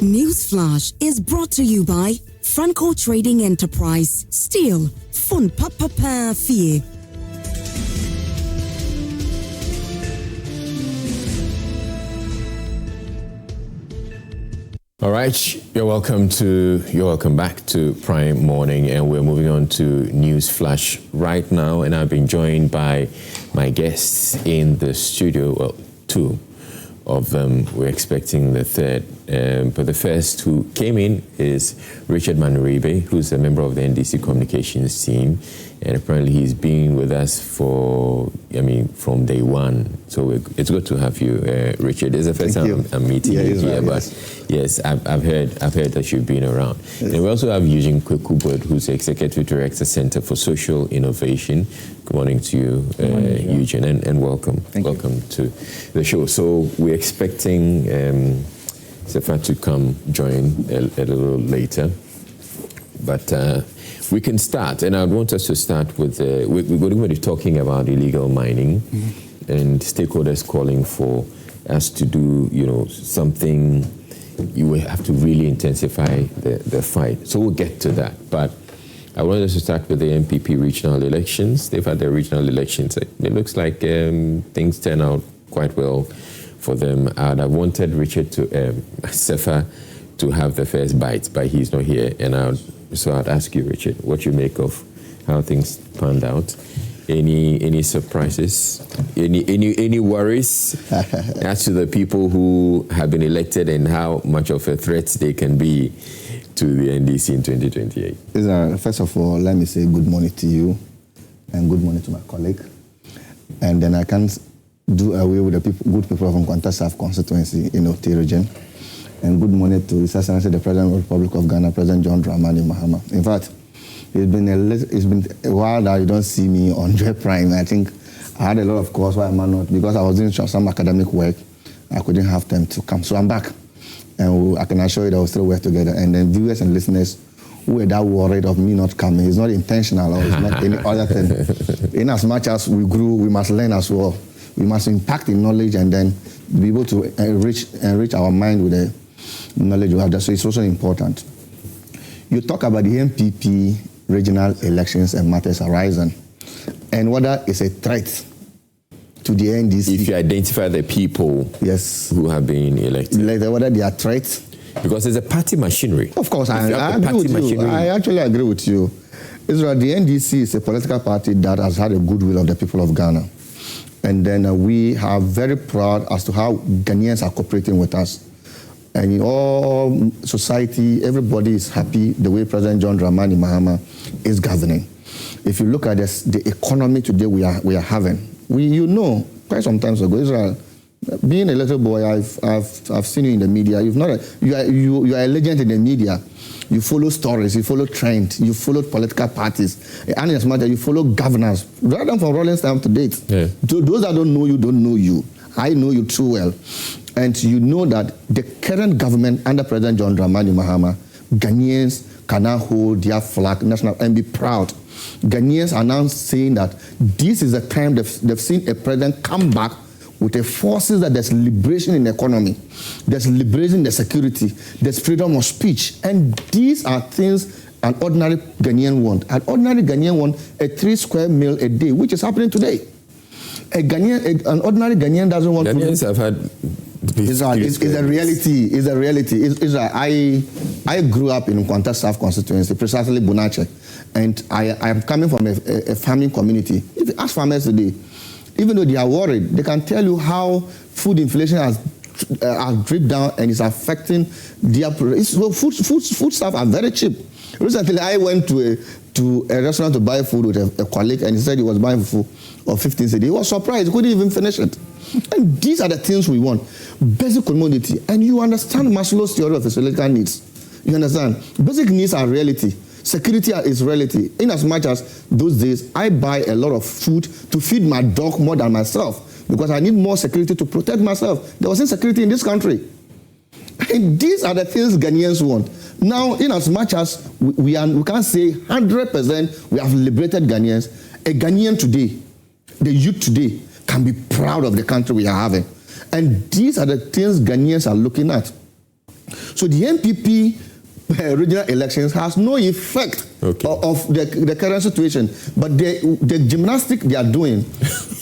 Newsflash is brought to you by Franco Trading Enterprise. Still, fun papa fee. All right, you're welcome back to Prime Morning, and we're moving on to News Flash right now, and I've been joined by my guests in the studio. Well, two of them. We're expecting the third, but the first who came in is Richard Manuribe, who's a member of the NDC Communications Team, and apparently he's been with us from day one. So it's good to have you, Richard. It's the first time I'm meeting you here, but yes, I've heard that you've been around. Yes. And we also have Eugene Kwekubod, who's the Executive Director, Center for Social Innovation. Good morning to you, Eugene, and welcome. Welcome to the show. So we're expecting Sefah to come join a little later, but we can start, and I want us to start with we're going to be talking about illegal mining, and stakeholders calling for us to do something. You will have to really intensify the fight. So we'll get to that, but I wanted us to start with the NPP Regional Elections. They've had their regional elections. It looks like things turn out quite well for them. And I wanted Richard Sefah to have the first bite, but he's not here. And so I'd ask you, Richard, what you make of how things panned out. Any surprises? Any worries as to the people who have been elected and how much of a threat they can be to the NDC in 2028? First of all, let me say good morning to you and good morning to my colleague. And then I can't do away with the good people from Kwanta South constituency in Oti region. And good morning to His Excellency, the President of the Republic of Ghana, President John Dramani Mahama. In fact, it's been a while that you don't see me on J Prime. I think I had a lot of calls, why am I not? Because I was doing some academic work, I couldn't have time to come. So I'm back. And I can assure you that we'll still work together. And then viewers and listeners who were that worried of me not coming, it's not intentional or it's not any other thing. In as much as we grew, we must learn as well. We must impact in knowledge and then be able to enrich our mind with the knowledge we have. So it's also important. You talk about the NPP regional elections and matters arising, and whether it's a threat to the NDC. If you identify the people who have been elected. Whether they are threats. Because there's a party machinery. Of course, I agree with you. I actually agree with you. Israel, the NDC is a political party that has had a goodwill of the people of Ghana. And then we are very proud as to how Ghanaians are cooperating with us. And in all society, everybody is happy the way President John Dramani Mahama is governing. If you look at this, the economy today we are having, quite some time ago, Israel, being a little boy, I've seen you in the media. You are a legend in the media. You follow stories, you follow trends, you follow political parties, and as much as you follow governors, rather than from rolling stamp to date. Yeah. Those that don't know you. I know you too well. And you know that the current government under President John Dramani Mahama, Ghanaians can now hold their flag national and be proud. Ghanaians are now saying that this is the time they've seen a president come back with the forces that there's liberation in the economy, there's liberation in the security, there's freedom of speech. And these are things an ordinary Ghanaian want. An ordinary Ghanaian want a 3 square meal a day, which is happening today. An ordinary Ghanaian doesn't want Ghanaians have had... It's a reality. I grew up in Kwanta South constituency, precisely Bunache, and I am coming from a farming community. If you ask farmers today, even though they are worried, they can tell you how food inflation has dripped down and is affecting their products. Food stuff are very cheap. Recently, I went to a restaurant to buy food with a colleague, and he said he was buying food of 15 cedi. He was surprised; he couldn't even finish it. And these are the things we want: basic commodity. And you understand Maslow's theory of physiological needs. You understand? Basic needs are reality. Security is reality. In as much as those days, I buy a lot of food to feed my dog more than myself because I need more security to protect myself. There was insecurity in this country. And these are the things Ghanaians want. Now, in as much as we can't say 100% we have liberated Ghanaians, a Ghanaian today, the youth today, can be proud of the country we are having. And these are the things Ghanaians are looking at. So the NPP regional elections has no effect of the current situation. But the gymnastics they are doing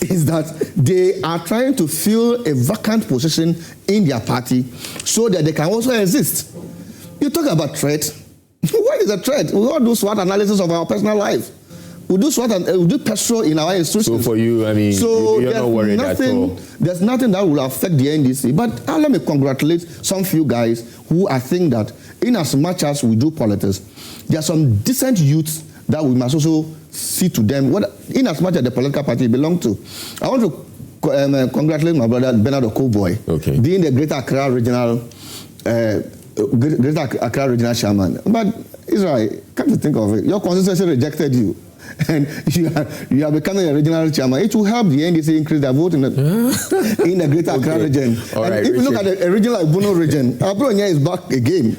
is that they are trying to fill a vacant position in their party so that they can also exist. You talk about threat. What is a threat? We all do SWOT analysis of our personal life. We do SWOT and we do petrol in our institutions. So for you, I mean, you're not worried at all. There's nothing that will affect the NDC. But let me congratulate some few guys who I think that in as much as we do politics, there are some decent youths that we must also see to them, in as much as the political party belong to. I want to congratulate my brother Bernard Okoboy, being the Greater Accra Regional Chairman. But Israel, come to think of it, your constituency rejected you. And you are becoming a regional chairman. It will help the NDC increase their vote in the Greater Accra region. And if you look at a region like Bono region, Abronya is back again.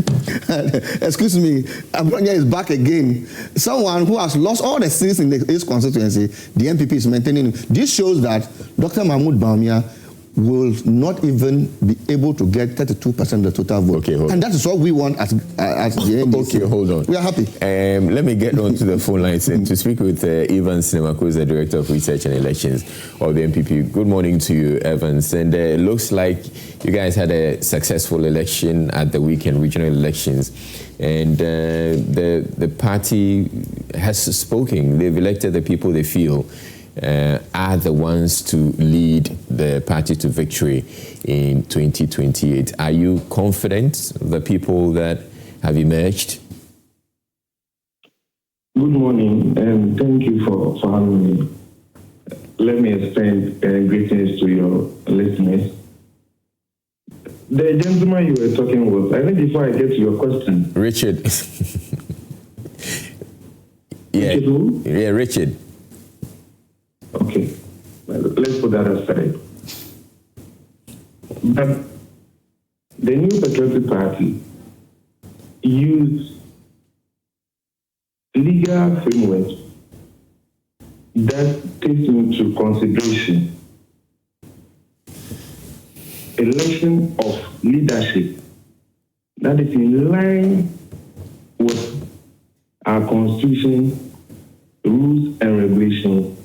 Excuse me, Abronya is back again. Someone who has lost all the seats in his constituency, the NPP is maintaining. This shows that Dr. Mahmoud Bawumia will not even be able to get 32% of the total vote. And that is what we want as the NDC. Hold on. We are happy. Let me get on to the phone lines and to speak with Evans Sinemaku, who is the Director of Research and Elections of the NPP. Good morning to you, Evans. And it looks like you guys had a successful election at the weekend regional elections. And the party has spoken. They've elected the people they feel are the ones to lead the party to victory in 2028. Are you confident the people that have emerged? Good morning, and thank you for having me. Let me extend greetings to your listeners. The gentleman you were talking with, I think before I get to your question. Richard. Richard who? Yeah, Richard. Okay, well, let's put that aside. But the New Patriotic Party used legal framework that takes into consideration election of leadership that is in line with our constitution, rules and regulations,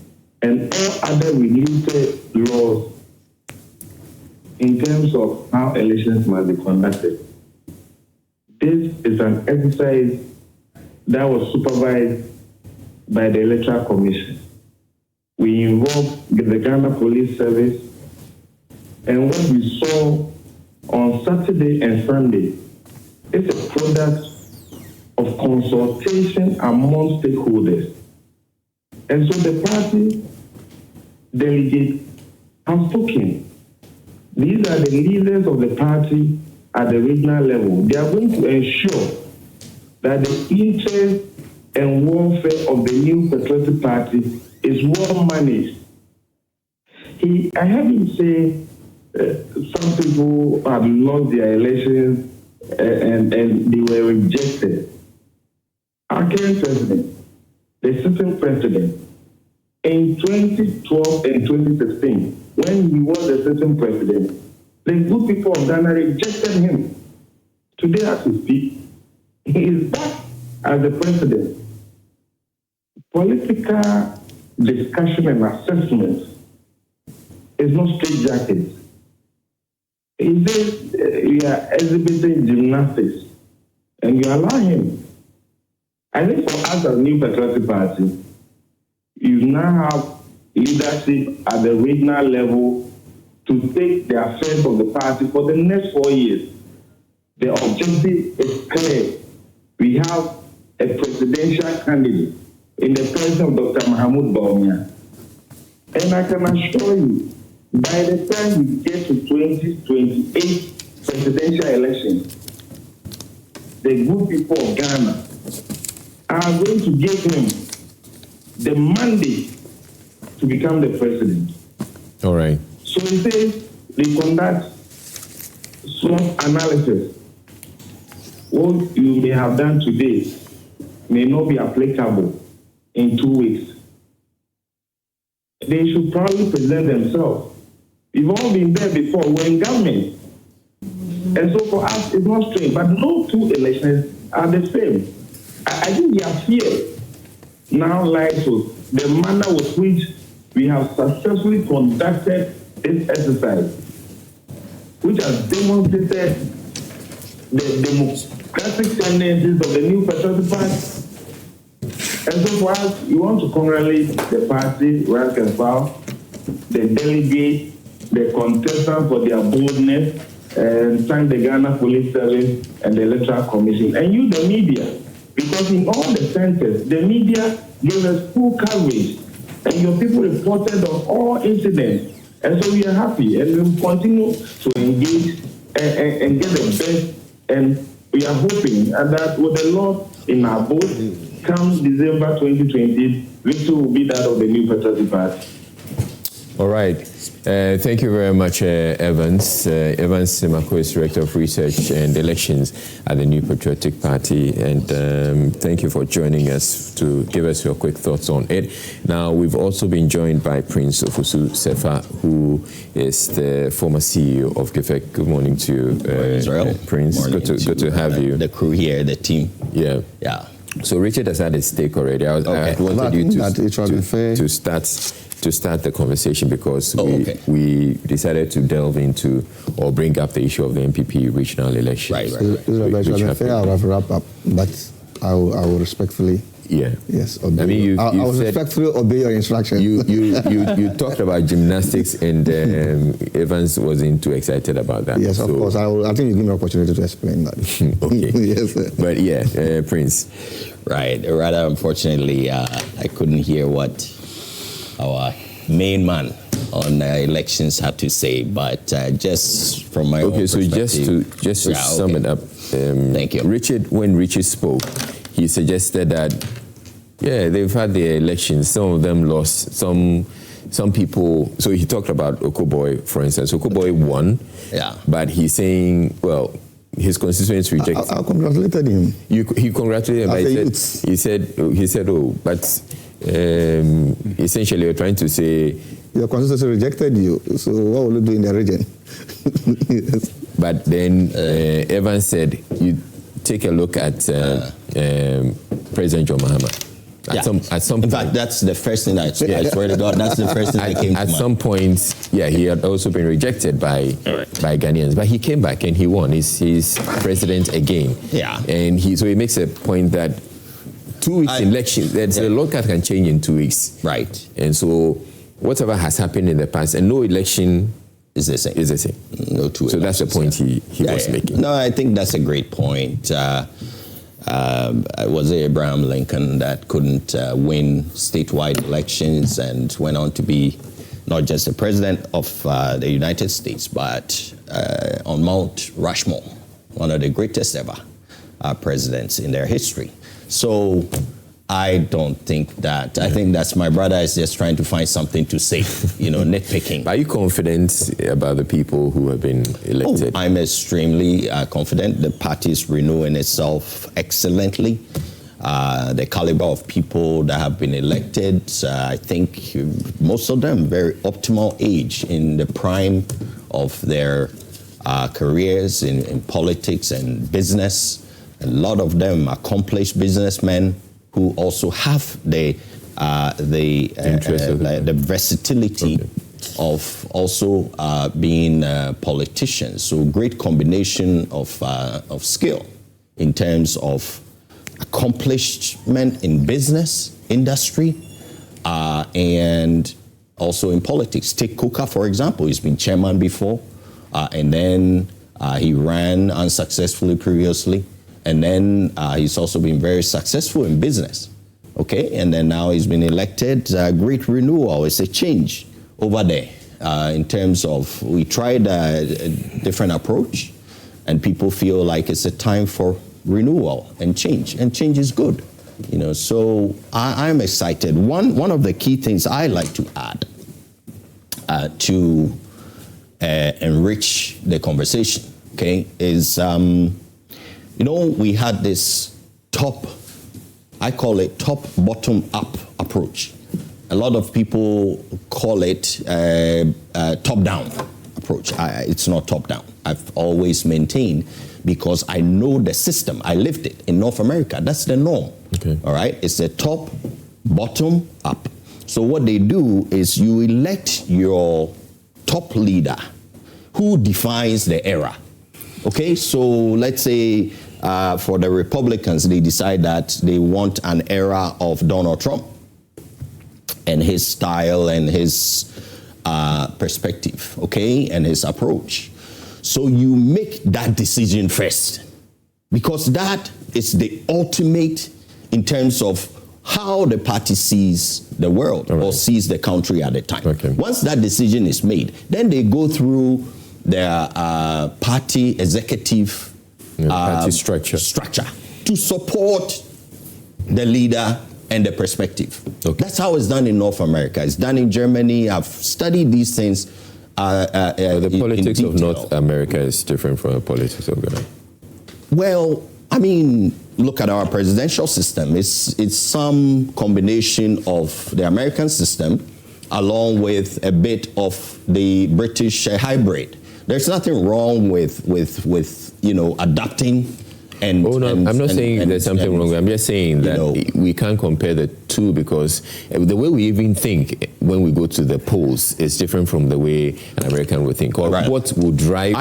and all other related laws in terms of how elections must be conducted. This is an exercise that was supervised by the Electoral Commission. We involved the Ghana Police Service, and what we saw on Saturday and Sunday is a product of consultation among stakeholders. And so the party delegates have spoken. These are the leaders of the party at the regional level. They are going to ensure that the interest and welfare of the New Patriotic Party is well managed. I heard him say some people have lost their elections and they were rejected. Our current president, the sitting president, in 2012 and 2016, when he was the sitting president, the good people of Ghana rejected him. Today, as we speak, he is back as the president. Political discussion and assessment is not straitjacket. He says we are exhibiting gymnastics, and you allow him. I think for us as New Patriotic Party, you now have leadership at the regional level to take the affairs of the party for the next 4 years. The objective is clear. We have a presidential candidate in the person of Dr. Mahmoud Bawumia. And I can assure you, by the time we get to 2028 presidential elections, the good people of Ghana are going to give him the mandate to become the president. All right. So he says they conduct SWOT analysis. What you may have done today may not be applicable in 2 weeks. They should probably present themselves. We've all been there before. We're in government. And so for us, it's not strange. But no two elections are the same. I think their fear now lies with the manner with which we have successfully conducted this exercise, which has demonstrated the democratic tendencies of the new patriotic party. And so for us, we want to congratulate the party, rank and file, the delegates, the contestants for their boldness, and thank the Ghana Police Service and the Electoral Commission, and you, the media, because in all the centers, the media gave us full coverage, and your people reported on all incidents, and so we are happy, and we will continue to engage and get the best, and we are hoping that with the Lord in our boat, come December 2020, victory will be that of the new patriotic party. All right. Thank you very much, Evans. Evans Simako is Director of Research and Elections at the New Patriotic Party. And thank you for joining us to give us your quick thoughts on it. Now, we've also been joined by Prince Ofosu Sefah, who is the former CEO of GIFEC. Good morning to you, Israel. Prince. Morning good to have you. The crew here, the team. Yeah. So Richard has had his stake already. I wanted you to start the conversation because we decided to delve into or bring up the issue of the NPP Regional Elections. Right. I'll wrap up, but I will respectfully. Yeah. Yes. Obey. I mean, I will respectfully obey your instructions. You talked about gymnastics, and Evans wasn't too excited about that. Yes, of course. I think you give me an opportunity to explain that. Okay. Yes. Sir. But yeah, Prince. Right. Rather, unfortunately, I couldn't hear what our main man on elections had to say, but just from my own perspective. just to sum it up. Thank you. When Richard spoke, he suggested that they've had their elections. Some of them lost. Some people. So he talked about Okoboy, for instance. Okoboy won. Yeah. But he's saying, well, his constituents rejected. I congratulated him. He congratulated him. But he said, but essentially you're trying to say your constituency rejected you. So what will you do in the region? Yes. But then Evans said, you take a look at President John Mahama. At some in point, fact, that's the first thing I swear to God, that's the first thing that came to mind. At some point, he had also been rejected by Ghanaians, but he came back and he won. He's president again. Yeah. And so he makes a point that 2 weeks election, there's a lot that can change in 2 weeks. Right. And so whatever has happened in the past, and no election is the same. No two. So that's the point he was making. No, I think that's a great point. Was it Abraham Lincoln that couldn't win statewide elections and went on to be not just the president of the United States, but on Mount Rushmore, one of the greatest ever presidents in their history. So I don't think that. I think that's my brother is just trying to find something to say, nitpicking. Are you confident about the people who have been elected? I'm extremely confident. The party is renewing itself excellently. The caliber of people that have been elected, I think most of them very optimal age in the prime of their careers in politics and business. A lot of them accomplished businessmen who also have the versatility of also being politicians. So great combination of skill in terms of accomplishment in business, industry, and also in politics. Take Kuka, for example. He's been chairman before, and then he ran unsuccessfully previously. And then he's also been very successful in business, okay? And then now he's been elected. Great renewal. It's a change over there in terms of we tried a different approach, and people feel like it's a time for renewal and change is good, So I'm excited. One of the key things I like to add to enrich the conversation, okay, is. We had this I call it top-bottom-up approach. A lot of people call it top-down approach. It's not top-down. I've always maintained, because I know the system. I lived it in North America. That's the norm. Okay. All right? It's the top, bottom, up. So what they do is you elect your top leader who defines the era. Okay? So let's say for the Republicans, they decide that they want an era of Donald Trump and his style and his perspective, okay, and his approach. So you make that decision first, because that is the ultimate in terms of how the party sees the world or sees the country at the time. Okay. Once that decision is made, then they go through their party executive party structure to support the leader and the perspective. Okay. That's how it's done in North America. It's done in Germany. I've studied these things. The politics of North America is different from the politics of Ghana. Well, I mean, look at our presidential system. It's some combination of the American system along with a bit of the British hybrid. There's nothing wrong with adapting. I'm not saying there's something wrong. I'm just saying that we can't compare the two, because the way we even think when we go to the polls is different from the way an American would think. Or what would drive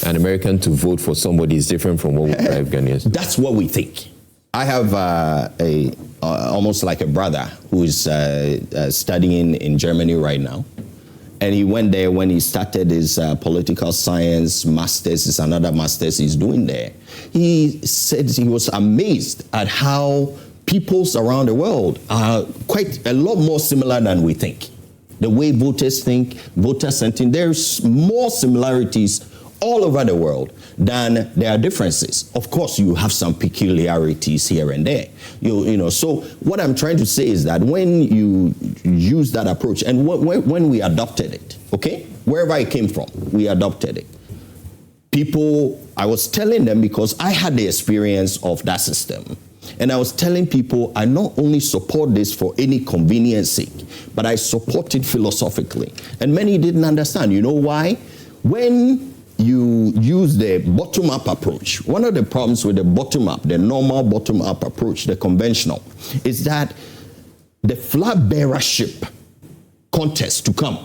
an American to vote for somebody is different from what would drive Ghanaians. That's what we think. I have almost like a brother who is studying in Germany right now. And he went there when he started his political science master's. It's another master's he's doing there. He said he was amazed at how peoples around the world are quite a lot more similar than we think. The way voters think, voters think, there's more similarities all over the world than there are differences. Of course, you have some peculiarities here and there. So what I'm trying to say is that when you use that approach, and when we adopted it, okay, wherever it came from, we adopted it. People, I was telling them, because I had the experience of that system, and I was telling people, I not only support this for any convenience sake, but I support it philosophically. And many didn't understand. You know why? When you use the bottom-up approach, one of the problems with the bottom-up, the normal bottom-up approach, the conventional, is that the flag bearership contest to come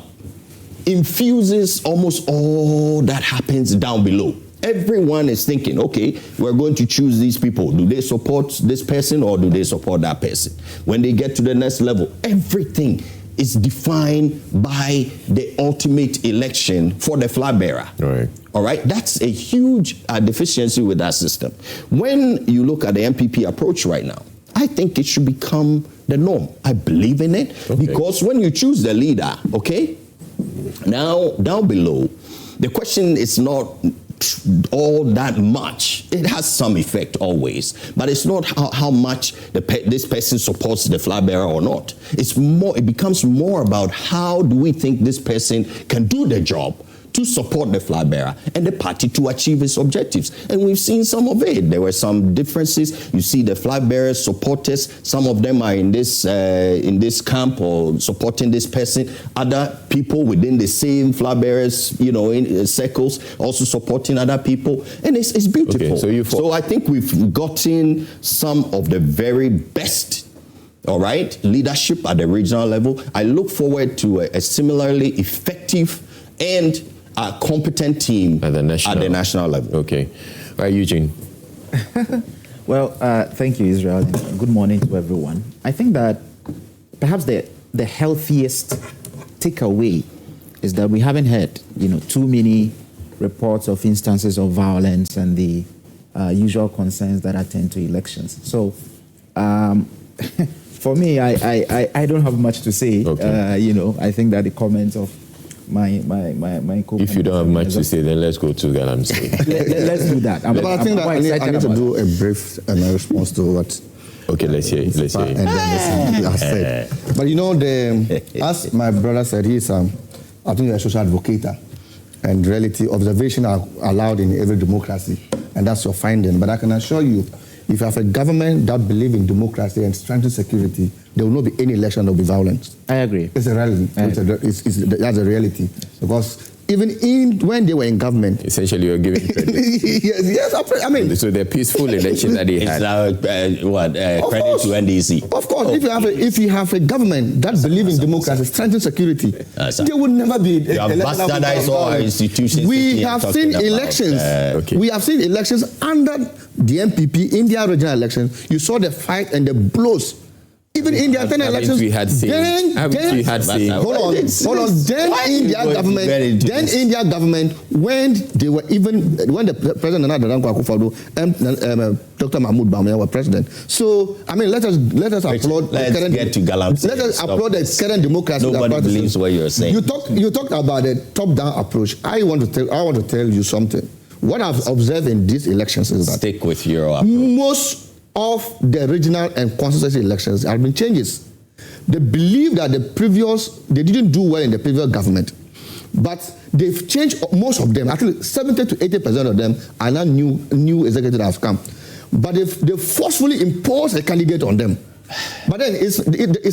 infuses almost all that happens down below. Everyone is thinking, okay, we're going to choose these people. Do they support this person or do they support that person? When they get to the next level, everything is defined by the ultimate election for the flag bearer. Right. All right, that's a huge deficiency with that system. When you look at the NPP approach right now, I think it should become the norm. I believe in it, because when you choose the leader, okay, now down below, the question is not all that much. It has some effect always, but it's not how much this person supports the flag bearer or not. It's more. It becomes more about how do we think this person can do the job to support the flag bearer and the party to achieve its objectives. And we've seen some of it. There were some differences. You see the flag bearers, supporters, some of them are in this camp or supporting this person. Other people within the same flag bearers, in circles, also supporting other people. And it's beautiful. Okay, so I think we've gotten some of the very best, all right, leadership at the regional level. I look forward to a similarly effective and a competent team at the national level. Okay. All right, Eugene. Well, thank you, Israel, and good morning to everyone. I think that perhaps the healthiest takeaway is that we haven't had, too many reports of instances of violence and the usual concerns that attend to elections. So, for me, I don't have much to say. Okay. I think that the comments of my If you don't have much to say, then let's go to Galamsey. Let's do that. But I think that I need to do a brief response to what. Okay, let's hear it. And then said. But as my brother said, he's I think a social advocate, and reality observation are allowed in every democracy, and that's your finding. But I can assure you, if you have a government that believes in democracy and strengthens security, there will not be any election that will be violent. I agree. It's a reality. That's a reality. Because even when they were in government. Essentially, you're giving credit. yes, I mean. So the peaceful election that they had. Credit to NDC. Of course, if you have a government that believes in democracy, strength and security, they would never be. You have bastardized all our institutions. We have seen elections. We have seen elections under the NPP in their regional elections. You saw the fight and the blows. Even in their internal elections, we had seen. Hold on. Then India government, when the President Nana Akufo-Addo and Dr. Mahmoud Bawumia were president. So I mean, let us applaud. Let's get to Galamsey. Let us applaud the current democracy. Nobody believes what you're saying. You talked about the top-down approach. I want to tell you something. What I've observed in these elections is that stick with your approach. Most of the regional and constituency elections have been changes. They believe that they didn't do well in the previous government, but they've changed most of them. Actually, 70 to 80% of them are now new executives that have come, but they forcefully impose a candidate on them. But then it's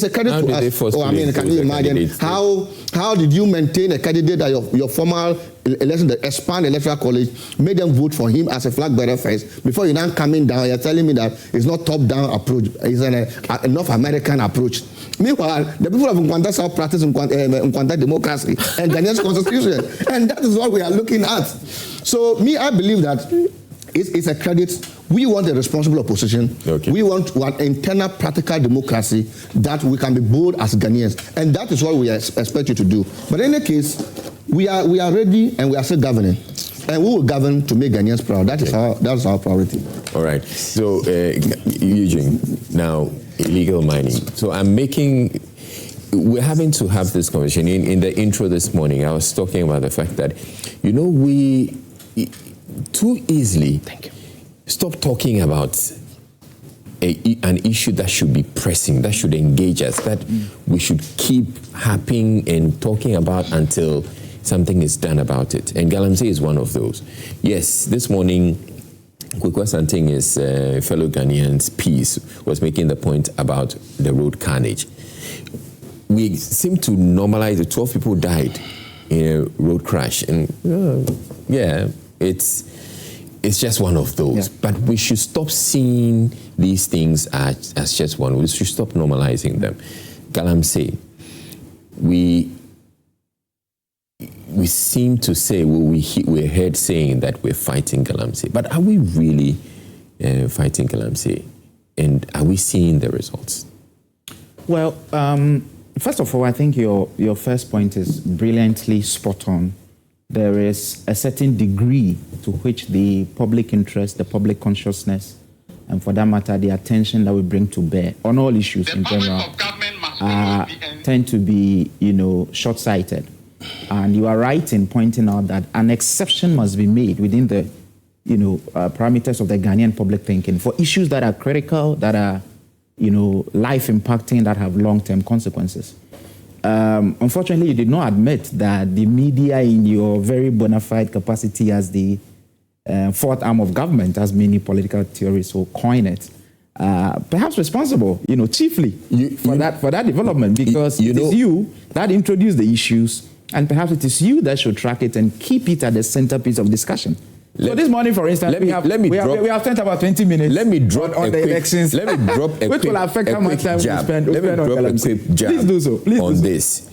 a credit to us. Can you imagine how did you maintain a candidate that your former election, the expand electoral college, made them vote for him as a flag bearer first before you now coming down? You're telling me that it's not top-down approach, it's an North American approach. Meanwhile, the people of Nkwanta South practice Nkwanta democracy and Ghanaian constitution, and that is what we are looking at. So I believe that it's a credit. We want a responsible opposition. Okay. We want one internal practical democracy that we can be bold as Ghanaians. And that is what we expect you to do. But in any case, we are ready and we are still governing. And we will govern to make Ghanaians proud. That's our priority. All right. So, Eugene, now, illegal mining. So we're having to have this conversation. In the intro this morning, I was talking about the fact that, we too easily stop talking about an issue that should be pressing, that should engage us, that we should keep harping and talking about until something is done about it. And Galamsey is one of those. Yes, this morning, Kwekwa Santing, his fellow Ghanaians piece, was making the point about the road carnage. We seem to normalize the 12 people died in a road crash. And it's just one of those. Yeah. But we should stop seeing these things as just one. We should stop normalizing them. Galamsey, we seem to say, we're heard saying that we're fighting Galamsey. But are we really fighting Galamsey? And are we seeing the results? Well, first of all, I think your first point is brilliantly spot on. There is a certain degree to which the public interest, the public consciousness, and for that matter, the attention that we bring to bear on all issues in general tend to be, short-sighted. And you are right in pointing out that an exception must be made within the, parameters of the Ghanaian public thinking for issues that are critical, that are, life-impacting, that have long-term consequences. Unfortunately, you did not admit that the media, in your very bona fide capacity as the fourth arm of government, as many political theorists will coin it, perhaps responsible, chiefly for that development, because it is you that introduced the issues, and perhaps it is you that should track it and keep it at the centerpiece of discussion. So this morning, for instance, we have spent about 20 minutes on the elections. Let me drop a which will affect how much time we spend on Galamsey. Please do so. Please do this.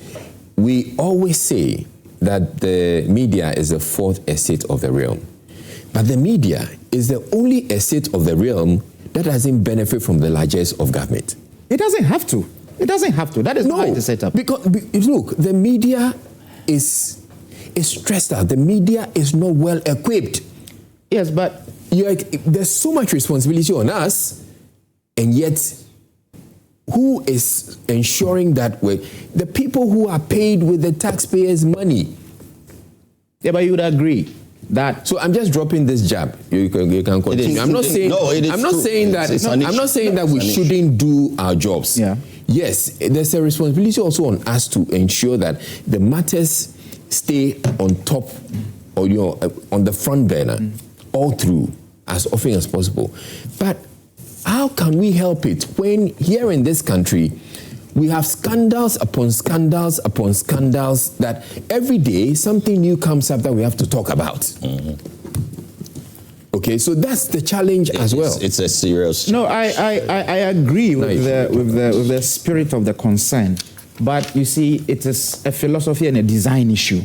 We always say that the media is the fourth estate of the realm. But the media is the only estate of the realm that doesn't benefit from the largesse of government. It doesn't have to. That is not how it is set up. Because, look, the media is stressed out. The media is not well equipped. Yes, but there's so much responsibility on us, and yet who is ensuring that the people who are paid with the taxpayers' money? Yeah, but you would agree that. So I'm just dropping this jab. You can continue. I'm not saying that we shouldn't do our jobs. Yeah. Yes, there's a responsibility also on us to ensure that the matters stay on top, or on the front burner all through as often as possible. But how can we help it when here in this country we have scandals upon scandals upon scandals that every day something new comes up that we have to talk about. Mm-hmm. Okay, so that's the challenge as well. It's a serious. No, I agree with the spirit of the concern, but you see, it is a philosophy and a design issue.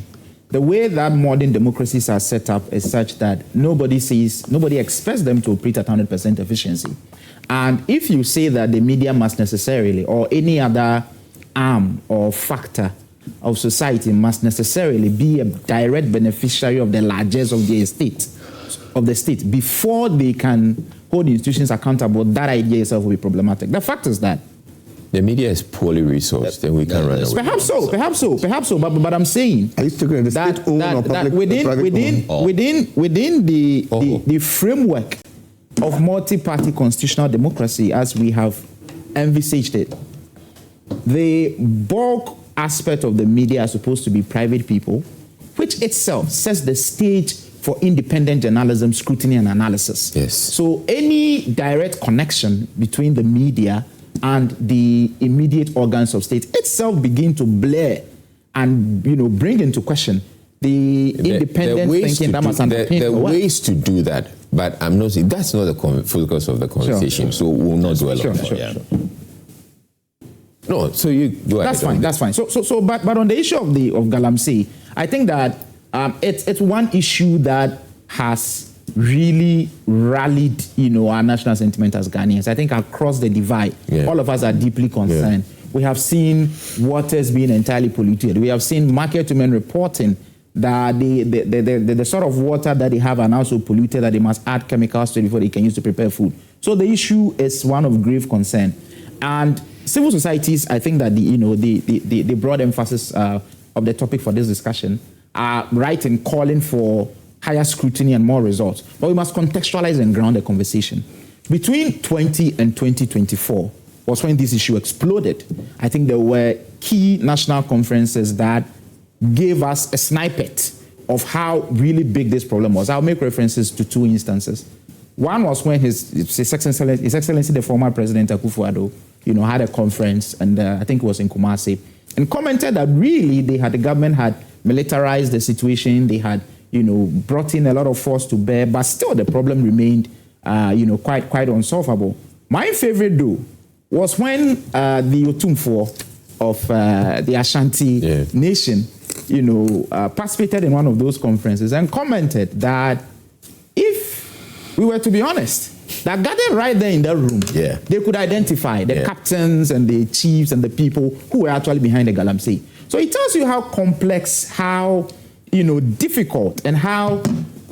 The way that modern democracies are set up is such that nobody expects them to operate at 100% efficiency. And if you say that the media must necessarily, or any other arm or factor of society must necessarily be a direct beneficiary of the largesse of the state before they can hold institutions accountable, that idea itself will be problematic. The fact is that the media is poorly resourced, and we can run away. Perhaps so. But I'm saying that within the framework of multi-party constitutional democracy, as we have envisaged it, the bulk aspect of the media is supposed to be private people, which itself sets the stage for independent journalism, scrutiny, and analysis. Yes. So any direct connection between the media and the immediate organs of state itself begin to blur and bring into question the independent thinking that must underpin. There are ways to do that, but I'm not saying that's not the focus of the conversation. Sure. So we'll not dwell on that. Sure. No, so you go ahead. That's fine. So, but on the issue of Galamsey, I think that it's one issue that has really rallied, our national sentiment as Ghanaians. I think across the divide, all of us are deeply concerned. Yeah. We have seen waters being entirely polluted. We have seen market women reporting that the sort of water that they have are now so polluted that they must add chemicals to it before they can use to prepare food. So the issue is one of grave concern. And civil societies, I think that the broad emphasis of the topic for this discussion are right in calling for higher scrutiny and more results. But we must contextualize and ground the conversation. Between 20 and 2024 was when this issue exploded. I think there were key national conferences that gave us a snippet of how really big this problem was. I'll make references to two instances. One was when His Excellency, the former President Akufo-Addo, had a conference, and I think it was in Kumasi, and commented that really the government had militarized the situation. They had, brought in a lot of force to bear, but still the problem remained, quite unsolvable. My favorite though was when the Otumfuo of the Ashanti nation, participated in one of those conferences and commented that if we were to be honest, that gathered right there in that room, they could identify the captains and the chiefs and the people who were actually behind the Galamsey. So it tells you how complex, how difficult, and how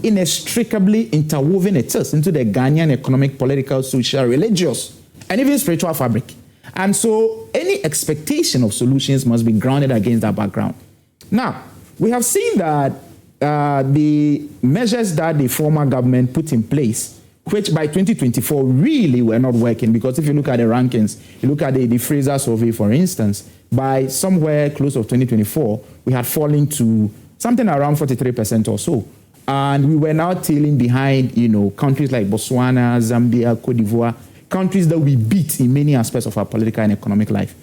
inextricably interwoven it is into the Ghanaian economic, political, social, religious, and even spiritual fabric. And so any expectation of solutions must be grounded against that background. Now, we have seen that the measures that the former government put in place, which by 2024 really were not working, because if you look at the rankings, you look at the Fraser survey, for instance, by somewhere close of 2024, we had fallen to something around 43% or so. And we were now tailing behind, countries like Botswana, Zambia, Cote d'Ivoire, countries that we beat in many aspects of our political and economic life.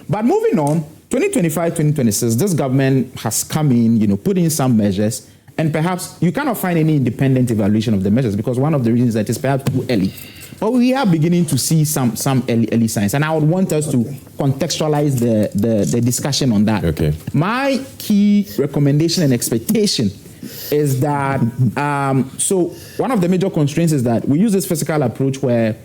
But moving on, 2025, 2026, this government has come in, put in some measures, and perhaps you cannot find any independent evaluation of the measures because one of the reasons that it's perhaps too early. But we are beginning to see some early signs, and I would want us to contextualize the discussion on that. Okay. My key recommendation and expectation is that, so one of the major constraints is that we use this physical approach where,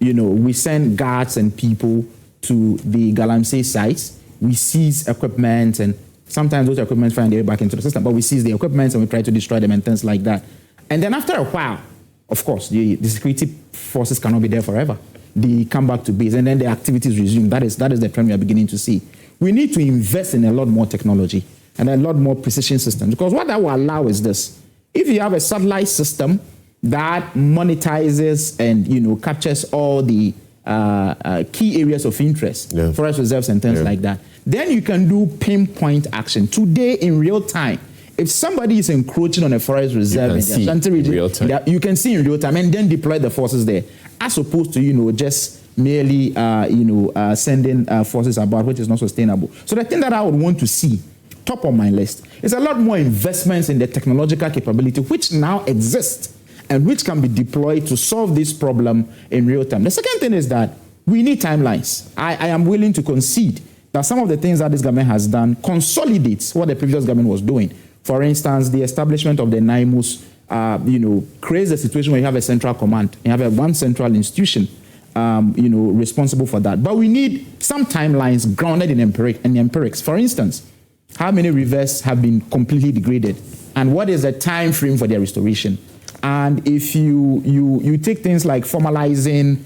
we send guards and people to the Galamsey sites, we seize equipment, and sometimes those equipment find their way back into the system, but we seize the equipment and we try to destroy them and things like that. And then after a while, of course, the security forces cannot be there forever. They come back to base and then the activities resume. That is the trend we are beginning to see. We need to invest in a lot more technology and a lot more precision systems, because what that will allow is this. If you have a satellite system that monetizes and captures all the key areas of interest, forest reserves and things like that, then you can do pinpoint action. Today, in real time, if somebody is encroaching on a forest reserve in the Ashanti region, you can see in real time and then deploy the forces there, as opposed to, just merely, sending forces about, which is not sustainable. So the thing that I would want to see, top of my list, is a lot more investments in the technological capability which now exists and which can be deployed to solve this problem in real time. The second thing is that we need timelines. I am willing to concede that some of the things that this government has done consolidates what the previous government was doing. For instance, the establishment of the NIMOS, creates a situation where you have a central command. You have one central institution, responsible for that. But we need some timelines grounded in empirics. For instance, how many rivers have been completely degraded, and what is the time frame for their restoration? And if you take things like formalizing,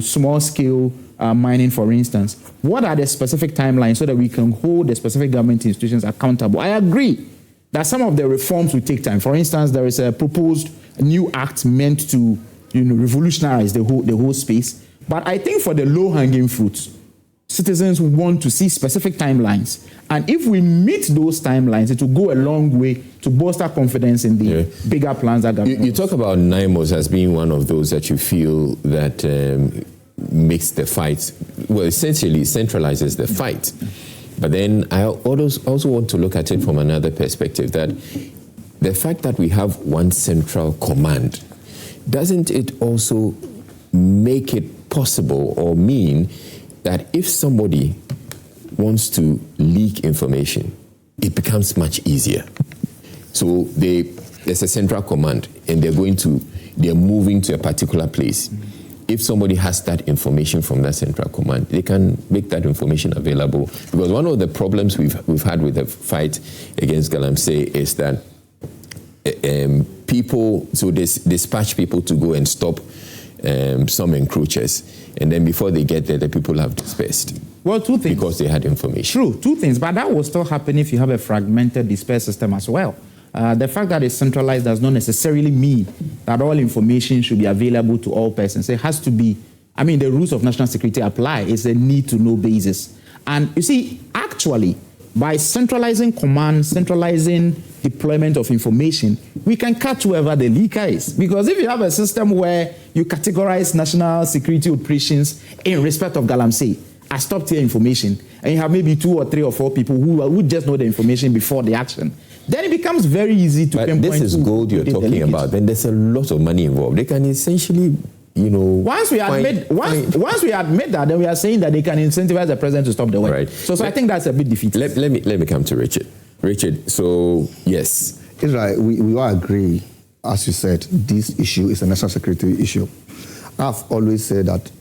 small scale mining, for instance, what are the specific timelines so that we can hold the specific government institutions accountable? I agree that some of the reforms will take time. For instance, there is a proposed new act meant to, revolutionize the whole space. But I think for the low-hanging fruits, citizens want to see specific timelines. And if we meet those timelines, it will go a long way to bolster confidence in the bigger plans that government. You talk about NIMOS as being one of those that you feel that makes the fight, well, essentially centralizes the fight. But then I also want to look at it from another perspective, that the fact that we have one central command, doesn't it also make it possible or mean that if somebody wants to leak information, it becomes much easier? So there's a central command and they're moving to a particular place. If somebody has that information from that central command, they can make that information available. Because one of the problems we've had with the fight against Galamsey is that people dispatch people to go and stop some encroachers, and then before they get there, the people have dispersed. Well, two things. Because they had information. True, two things. But that will still happen if you have a fragmented, dispersed system as well. The fact that it's centralized does not necessarily mean that all information should be available to all persons. It has to be, the rules of national security apply. It's a need-to-know basis. And you see, actually, by centralizing command, centralizing deployment of information, we can catch whoever the leaker is. Because if you have a system where you categorize national security operations in respect of Galamsey as top-tier information, and you have maybe 2 or 3 or 4 people who just know the information before the action, then it becomes very easy to pinpoint. This is gold you're talking about. Then there's a lot of money involved. They can essentially, Once we admit that, then we are saying that they can incentivize the president to stop the work. Right. So I think that's a bit defeated. Let me come to Richard. Richard, so yes. It's right. We all agree, as you said, this issue is a national security issue. I've always said that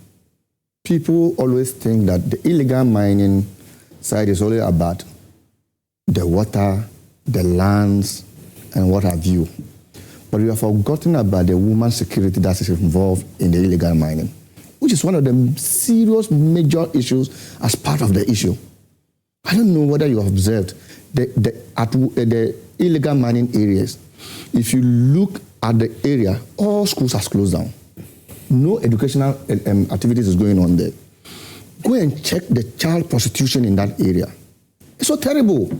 people always think that the illegal mining side is only about the water, the lands, and what have you. But we have forgotten about the woman's security that is involved in the illegal mining, which is one of the serious major issues as part of the issue. I don't know whether you have observed the illegal mining areas. If you look at the area, all schools are closed down. No educational activities is going on there. Go and check the child prostitution in that area. It's so terrible.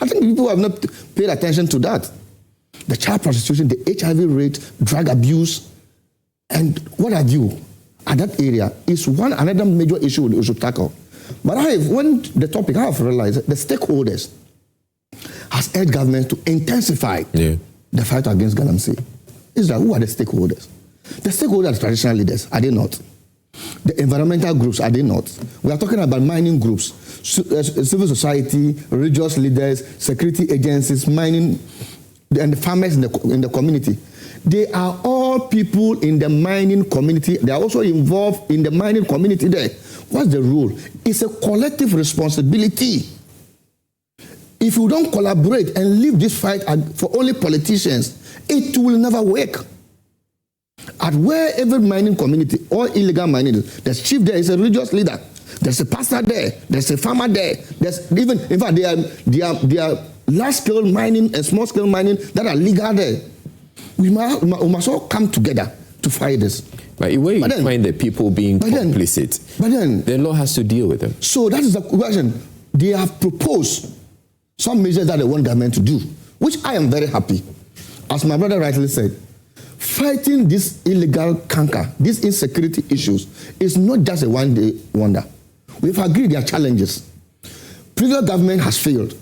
I think people have not paid attention to that. The child prostitution, the HIV rate, drug abuse, and what have you at that area is another major issue we should tackle. But I have realized the stakeholders has urged government to intensify the fight against Galamsey. Who are the stakeholders? The stakeholders are traditional leaders, are they not? The environmental groups, are they not? We are talking about mining groups, civil society, religious leaders, security agencies, mining, and the farmers in the community. They are all people in the mining community. They are also involved in the mining community there. What's the rule? It's a collective responsibility. If you don't collaborate and leave this fight for only politicians, it will never work. At wherever mining community or illegal mining, there's chief there, is a religious leader. There's a pastor there. There's a farmer there. There's even, in fact, there are large-scale mining and small-scale mining that are legal there. We must all come together to fight this. But where you find the people being complicit, but then the law has to deal with them. So that is the question. They have proposed some measures that they want government to do, which I am very happy. As my brother rightly said, fighting this illegal canker, these insecurity issues, is not just a one-day wonder. We've agreed there are challenges. Previous government has failed.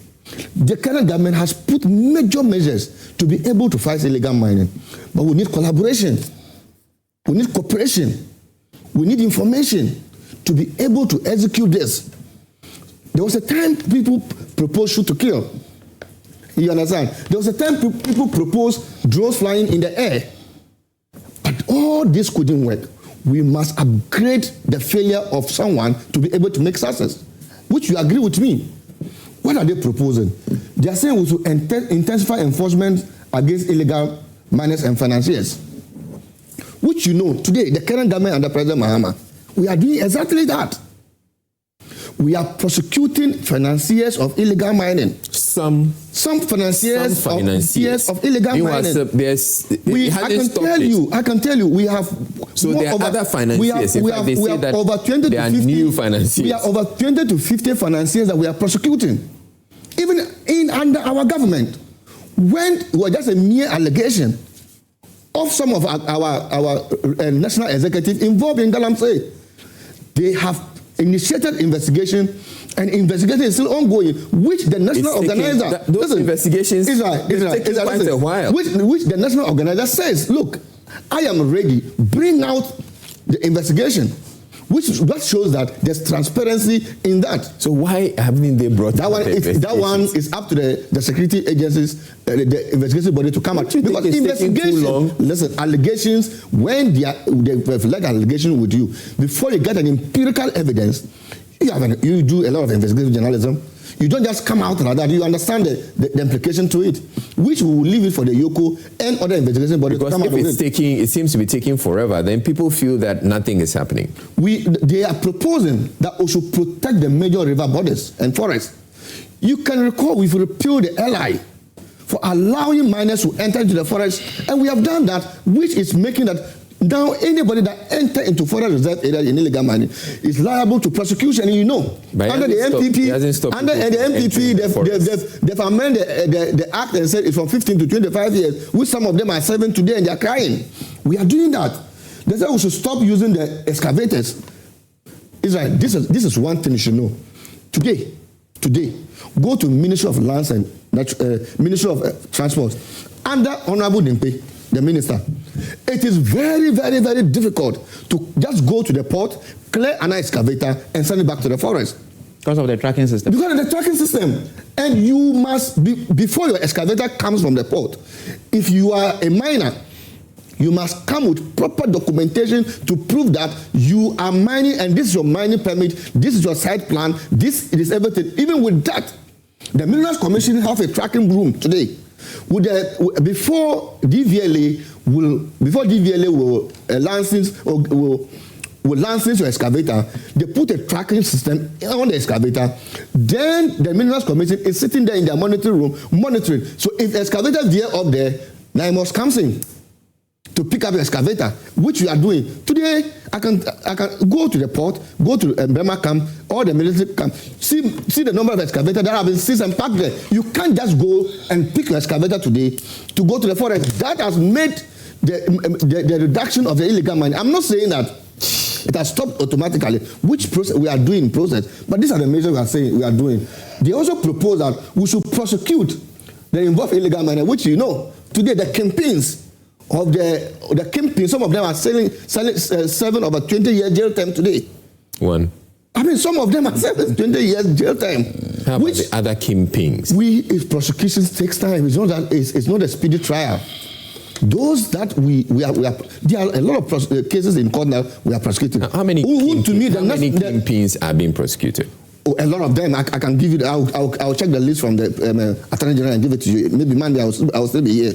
The current government has put major measures to be able to fight illegal mining. But we need collaboration. We need cooperation. We need information to be able to execute this. There was a time people proposed shoot to kill. You understand? There was a time people proposed drones flying in the air. But all this couldn't work. We must upgrade the failure of someone to be able to make success, which you agree with me. What are they proposing? They are saying we should intensify enforcement against illegal miners and financiers, which you know, today, the current government under President Mahama, we are doing exactly that. We are prosecuting financiers of illegal mining. Some financiers of illegal mining. I can tell you, we have. So there are other financiers. We have over 20 to 50 new financiers. We are over 20 to 50 financiers that we are prosecuting, even under our government. When it was just a mere allegation of some of our national executive involved in Galamsey, they have initiated investigation, and investigation is still ongoing, which the national organizer... Those investigations take quite a while. Which the national organizer says, look, I am ready, bring out the investigation, which shows that there's transparency in that. So why haven't they brought that one? That one is up to the security agencies, the investigation body to come out. Because investigation, listen, allegations, when they have like allegation with you, before you get an empirical evidence, you do a lot of investigative journalism. You don't just come out like that. You understand the implication to it, which we will leave it for the Yoko and other investigation bodies to come out with it. It seems to be taking forever. Then people feel that nothing is happening. They are proposing that we should protect the major river bodies and forests. You can recall we've repealed the LI for allowing miners to enter into the forest, and we have done that, which is making that now anybody that enter into forest reserve area in illegal mining is liable to prosecution. You know, under the NPP, they've amended the act and said it's from 15 to 25 years, which some of them are serving today and they're crying. We are doing that. They said we should stop using the excavators. It's like, this is one thing you should know. Today, go to Ministry of Lands and Ministry of Transport under Honorable Dimpe, the minister. It is very, very, very difficult to just go to the port, clear an excavator, and send it back to the forest. Because of the tracking system. Because of the tracking system. And you must be, before your excavator comes from the port, if you are a miner, you must come with proper documentation to prove that you are mining, and this is your mining permit, this is your site plan, this is everything. Even with that, the Minerals Commission have a tracking room today. Before DVLA will license your excavator, they put a tracking system on the excavator. Then the Minerals Commission is sitting there in their monitoring room, monitoring. So if the excavator veer up there, NIMOS comes in to pick up the excavator, which we are doing. Today, I can go to the port, go to Burma camp, or the military camp, see the number of excavators that have been seized and packed there. You can't just go and pick your excavator today to go to the forest. That has made the reduction of the illegal mining. I'm not saying that it has stopped automatically, which process we are doing process, but these are the measures we are saying we are doing. They also propose that we should prosecute the involved illegal mining, which you know, today the campaigns of the kingpin, some of them are serving over 20 years jail time today. Some of them are serving 20 years jail time. How about the other kingpins? If prosecutions takes time, it's not a speedy trial. Those that there are a lot of cases in court now we are prosecuting. How many kingpins are being prosecuted? Oh, a lot of them. I can give you. I'll check the list from the Attorney General and give it to you. Maybe Monday I'll still be here.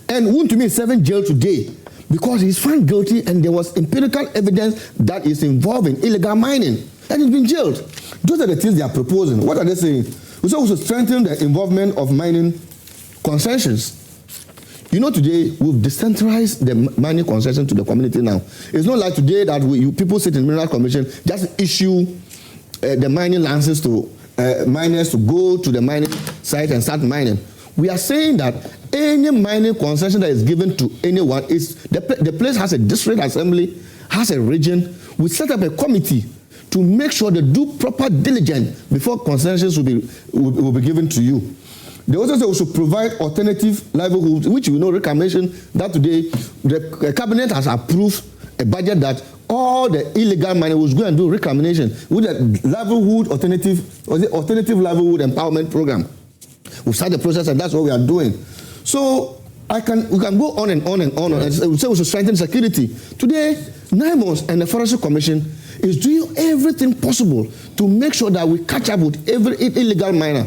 And Wontumi is serving jail today because he's found guilty and there was empirical evidence that he's involved in illegal mining and he's been jailed. Those are the things they are proposing. What are they saying? We also strengthen the involvement of mining concessions. You know, today we've decentralized the mining concession to the community now. It's not like today that people sit in Mineral Commission just issue the mining licenses to miners to go to the mining site and start mining. We are saying that any mining concession that is given to anyone, is the place has a district assembly, has a region. We set up a committee to make sure they do proper diligence before concessions will be given to you. They also say we should provide alternative livelihoods, which you know, reclamation, that today the cabinet has approved a budget that all the illegal mining will go and do reclamation with a livelihood alternative livelihood empowerment program. We start the process, and that's what we are doing. So we can go on and on and on. And say we should strengthen security. Today, 9 months and the Forestry Commission is doing everything possible to make sure that we catch up with every illegal miner.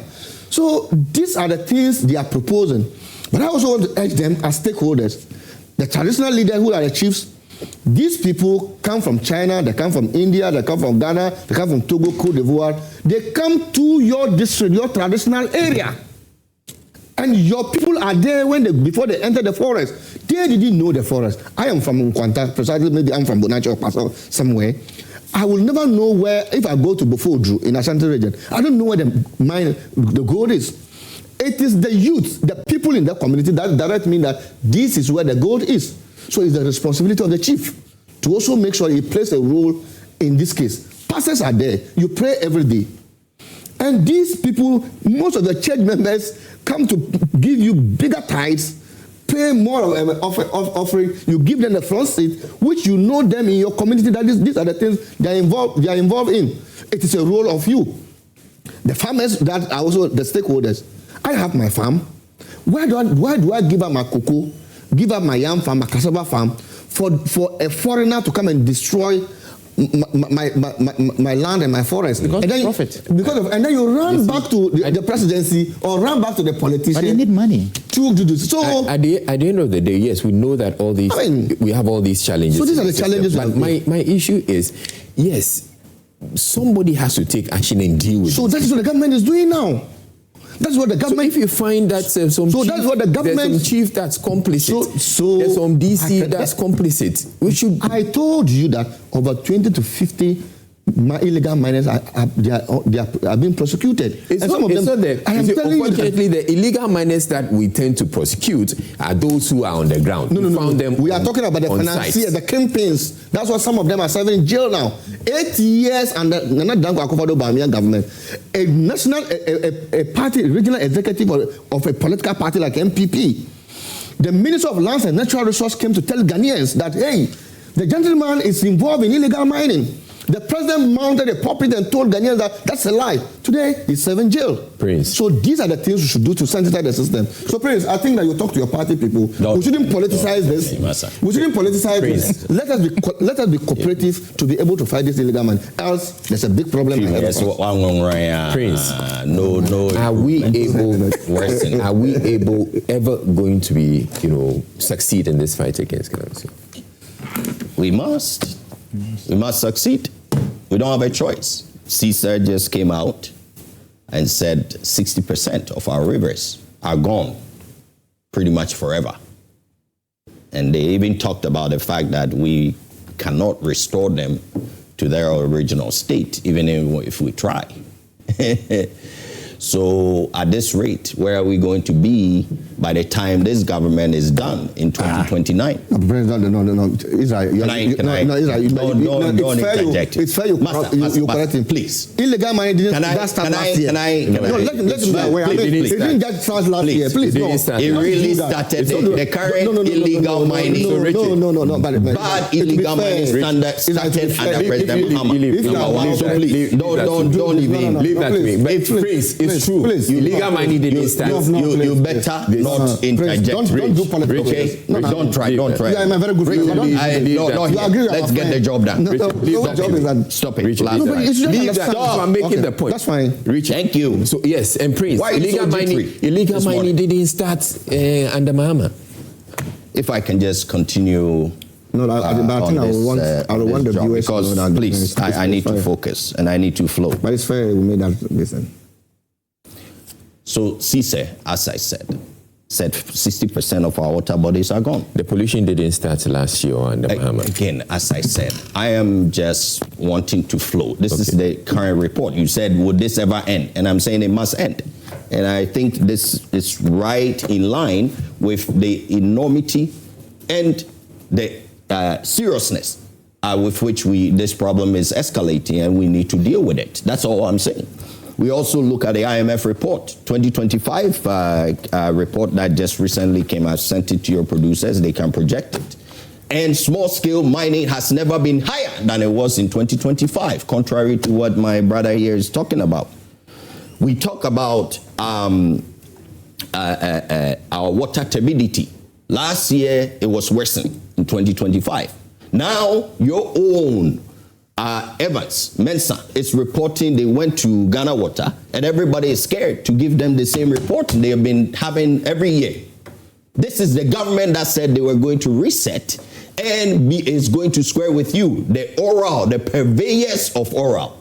So these are the things they are proposing. But I also want to urge them as stakeholders, the traditional leaders who are the chiefs. These people come from China, they come from India, they come from Ghana, they come from Togo, Cote d'Ivoire. They come to your district, your traditional area. And your people are there before they enter the forest. They didn't know the forest. I am from Nkwanta, precisely, maybe I'm from Bonacho or somewhere. I will never know where, if I go to Bofodru in Ashanti region, I don't know where the gold is. It is the youth, the people in that community that direct me that this is where the gold is. So it's the responsibility of the chief to also make sure he plays a role in this case. Pastors are there. You pray every day. And these people, most of the church members come to give you bigger tithes, pay more of an offering. You give them the front seat, which you know them in your community that these are the things they are involved in. It is a role of you. The farmers that are also the stakeholders. I have my farm. Why do I give up my cocoa, give up my yam farm, my cassava farm, for a foreigner to come and destroy my land and my forest? Because and then, profit. And then you run back to the presidency or run back to the politician. But they need money. To do this. So at the end of the day, yes, we know that all these we have all these challenges. So these are the challenges. But my issue is, yes, somebody has to take action and deal with it. So that is what the government is doing now. That's what the government. So if you find that there's some chief that's complicit, so there's some DC that's complicit. I told you that over 20 to 50 illegal miners are being prosecuted. Unfortunately, the illegal miners that we tend to prosecute are those who are on the ground. We are talking about the financiers, the kingpins. That's why some of them are serving in jail now. 8 years under the Nana Danko Akufo-Addo Bawumia government. A party, regional executive of a political party like NPP. The Minister of Lands and Natural Resources came to tell Ghanaians that, hey, the gentleman is involved in illegal mining. The president mounted a pulpit and told Ghanaians that that's a lie. Today, he's serving jail. Prince. So these are the things we should do to sensitize the system. So, Prince, I think that you talk to your party people. We shouldn't politicize this. We shouldn't politicize this. Let us be cooperative to be able to fight this illegal man. Else, there's a big problem. Prince, are we able ever going to be, succeed in this fight against Galamsey? We must. We must succeed. We don't have a choice. CSIR just came out and said 60% of our rivers are gone pretty much forever. And they even talked about the fact that we cannot restore them to their original state, even if we try. So at this rate, where are we going to be by the time this government is done in 2029? No. Israel, don't interject. It's fair you correct him. Please. Illegal mining didn't start last year. Let him be aware. It didn't just start last year. Please, no. It really started. The current illegal mining. Bad illegal mining standard started under President Mahama. So please, don't even. Leave that to me. But Prince, it's true. Please, illegal mining didn't start. You better not interject. Don't do politics. Don't try. Yeah, I'm a very good friend. You agree? Let's get the job done. Stop it. Leave that. I'm making the point. That's fine. Thank you. So yes, and Prince, illegal mining didn't start under Mahama. If I can just continue. No, I think I will want the viewers to know that. Please, I need to focus and I need to flow. But it's fair we made that listen. So CISE, as I said 60% of our water bodies are gone. The pollution didn't start last year under Mahama. Again, as I said, I am just wanting to flow. This is the current report. You said, would this ever end? And I'm saying it must end. And I think this is right in line with the enormity and the seriousness with which this problem is escalating, and we need to deal with it. That's all I'm saying. We also look at the IMF report, 2025 report that just recently came out. Sent it to your producers. They can project it. And small-scale mining has never been higher than it was in 2025, contrary to what my brother here is talking about. We talk about our water turbidity. Last year, it was worsening in 2025. Now, your own Evans, Mensa, is reporting they went to Ghana Water, and everybody is scared to give them the same report they have been having every year. This is the government that said they were going to reset and is going to square with you. The oral, the purveyors of oral.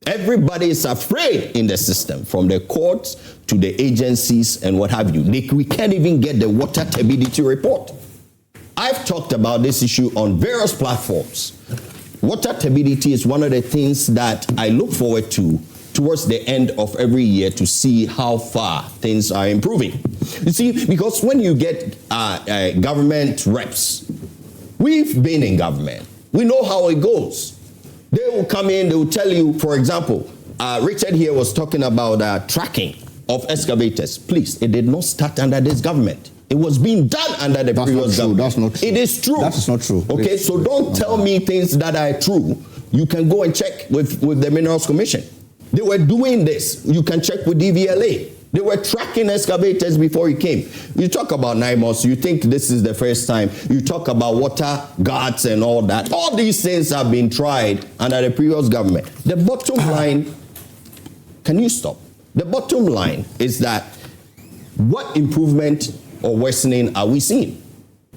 Everybody is afraid in the system, from the courts to the agencies and what have you. We can't even get the water turbidity report. I've talked about this issue on various platforms. Water turbidity is one of the things that I look forward to towards the end of every year to see how far things are improving. You see, because when you get government reps, we've been in government. We know how it goes. They will come in, they will tell you, for example, Richard here was talking about tracking of excavators. Please, it did not start under this government. It was being done under the previous government. That's not true. It is true. That is not true. Okay, so don't tell me things that are true. You can go and check with the Minerals Commission. They were doing this. You can check with DVLA. They were tracking excavators before you came. You talk about NIMOS, you think this is the first time. You talk about water guards and all that. All these things have been tried under the previous government. The bottom line, can you stop? The bottom line is that what improvement or worsening are we seeing?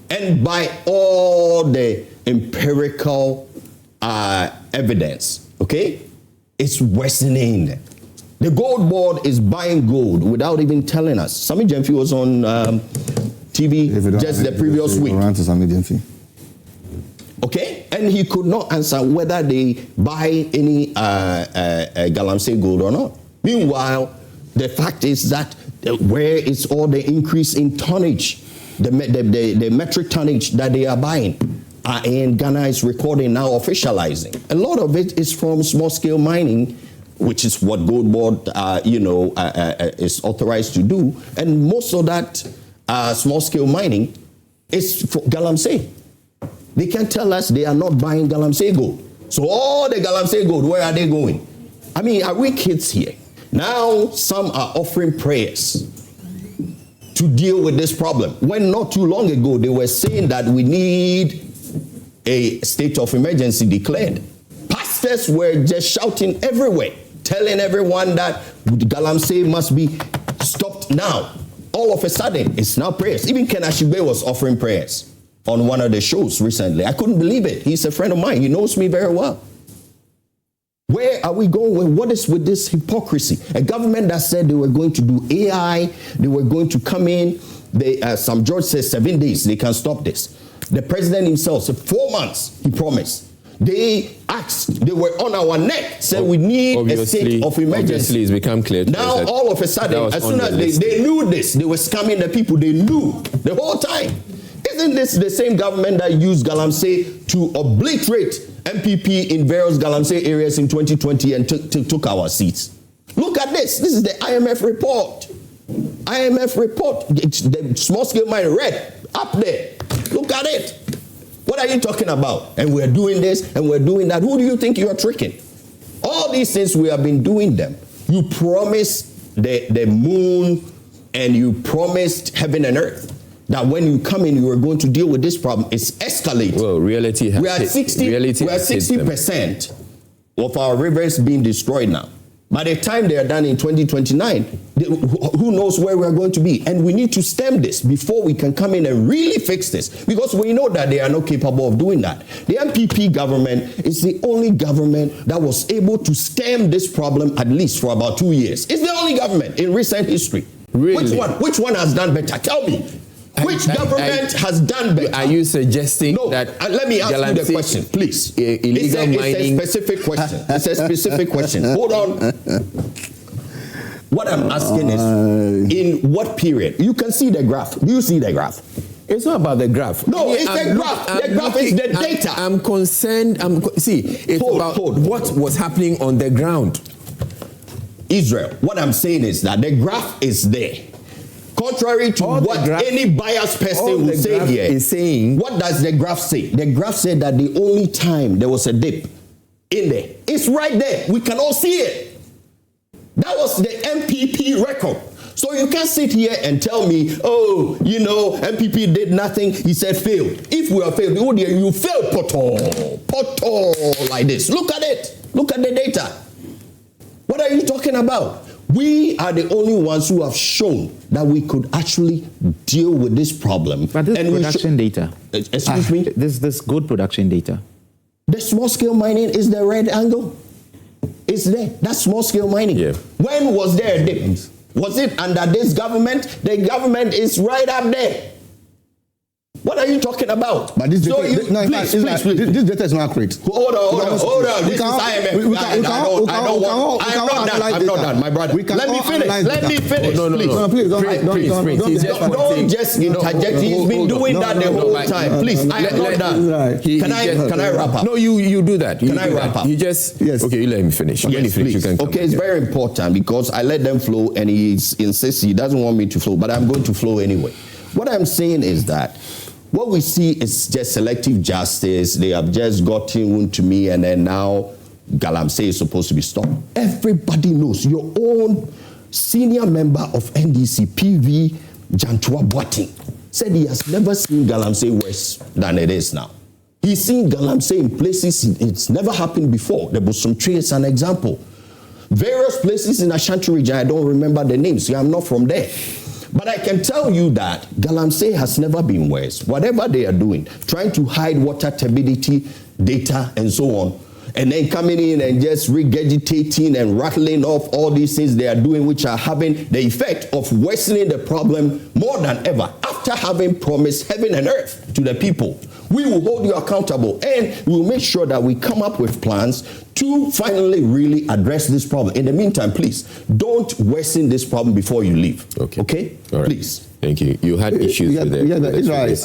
And by all the empirical evidence, okay, it's worsening. The gold board is buying gold without even telling us. Sami Jemfi was on TV just the previous week. Okay, and he could not answer whether they buy any Galamsey gold or not. Meanwhile, the fact is that where is all the increase in tonnage, the metric tonnage that they are buying? And Ghana is recording now, officializing. A lot of it is from small-scale mining, which is what Gold Board, is authorized to do. And most of that small-scale mining is for Galamsey. They can tell us they are not buying Galamsey gold. So all the Galamsey gold, where are they going? I mean, are we kids here? Now some are offering prayers to deal with this problem. When not too long ago, they were saying that we need a state of emergency declared. Pastors were just shouting everywhere, telling everyone that Galamsey must be stopped now. All of a sudden, it's now prayers. Even Ken Ashibe was offering prayers on one of the shows recently. I couldn't believe it. He's a friend of mine. He knows me very well. Where are we going? What is with this hypocrisy? A government that said they were going to do AI, they were going to come in. Some George says 7 days, they can stop this. The president himself said 4 months, he promised. They asked, they were on our neck, said we need a state of emergency. Obviously, it's become clear. Now, all of a sudden, as soon as they knew this, they were scamming the people. They knew the whole time. Isn't this the same government that used Galamsey to obliterate NPP in various Galamsey areas in 2020 and took our seats? Look at this. This is the IMF report. IMF report. The small-scale mine red up there. Look at it. What are you talking about? And we're doing this and we're doing that. Who do you think you're tricking? All these things, we have been doing them. You promised the moon and you promised heaven and earth that when you come in, you are going to deal with this problem. It's escalating. Well, reality has we are 60% of our rivers being destroyed now. By the time they are done in 2029, who knows where we are going to be? And we need to stem this before we can come in and really fix this, because we know that they are not capable of doing that. The NPP government is the only government that was able to stem this problem at least for about 2 years. It's the only government in recent history. Really? Which one has done better? Tell me. Which government has done better? Are you suggesting that? Let me ask you the question, please. Illegal mining. It's a specific question. It's a specific question. Hold on. What I'm asking is, in what period? You can see the graph. Do you see the graph? It's not about the graph. No, it's the graph. The graph is the data. I'm concerned. It's about what was happening on the ground. Israel, what I'm saying is that the graph is there. Contrary to what any biased person will say here, is saying, what does the graph say? The graph said that the only time there was a dip in there, it's right there. We can all see it. That was the NPP record. So you can't sit here and tell me, oh, NPP did nothing. He said failed. If we are failed, you failed, poto, like this. Look at it. Look at the data. What are you talking about? We are the only ones who have shown that we could actually deal with this problem. But this production data. Excuse me? This good production data. The small scale mining is the red angle. It's there. That's small scale mining. Yeah. When was there a dip? Was it under this government? The government is right up there. What are you talking about? But this data, this data is not accurate. Hold on. This is IMF. I'm not done, my brother. Let me finish. No. Please. Don't just interject. He's been doing that the whole time. Please, I am not done. Can I wrap up? No, you do that. Can I wrap up? You just, yes. Okay, you let him finish. When you finish, you can come. Okay, it's very important because I let them flow and he insists he doesn't want me to flow, but I'm going to flow anyway. What I'm saying is that what we see is just selective justice. They have just gotten to me, and then now Galamsey is supposed to be stopped. Everybody knows. Your own senior member of NDC, PV Jantua Boating, said he has never seen Galamsey worse than it is now. He's seen Galamsey in places it's never happened before. The Bosom Tree is an example. Various places in Ashanti region, I don't remember the names. So I'm not from there. But I can tell you that Galamsey has never been worse. Whatever they are doing, trying to hide water turbidity data and so on, and then coming in and just regurgitating and rattling off all these things they are doing, which are having the effect of worsening the problem more than ever. After having promised heaven and earth to the people, we will hold you accountable and we will make sure that we come up with plans to finally really address this problem. In the meantime, please, don't worsen this problem before you leave. Okay? All right. Please. Thank you. You had issues with it. Yeah, that's right.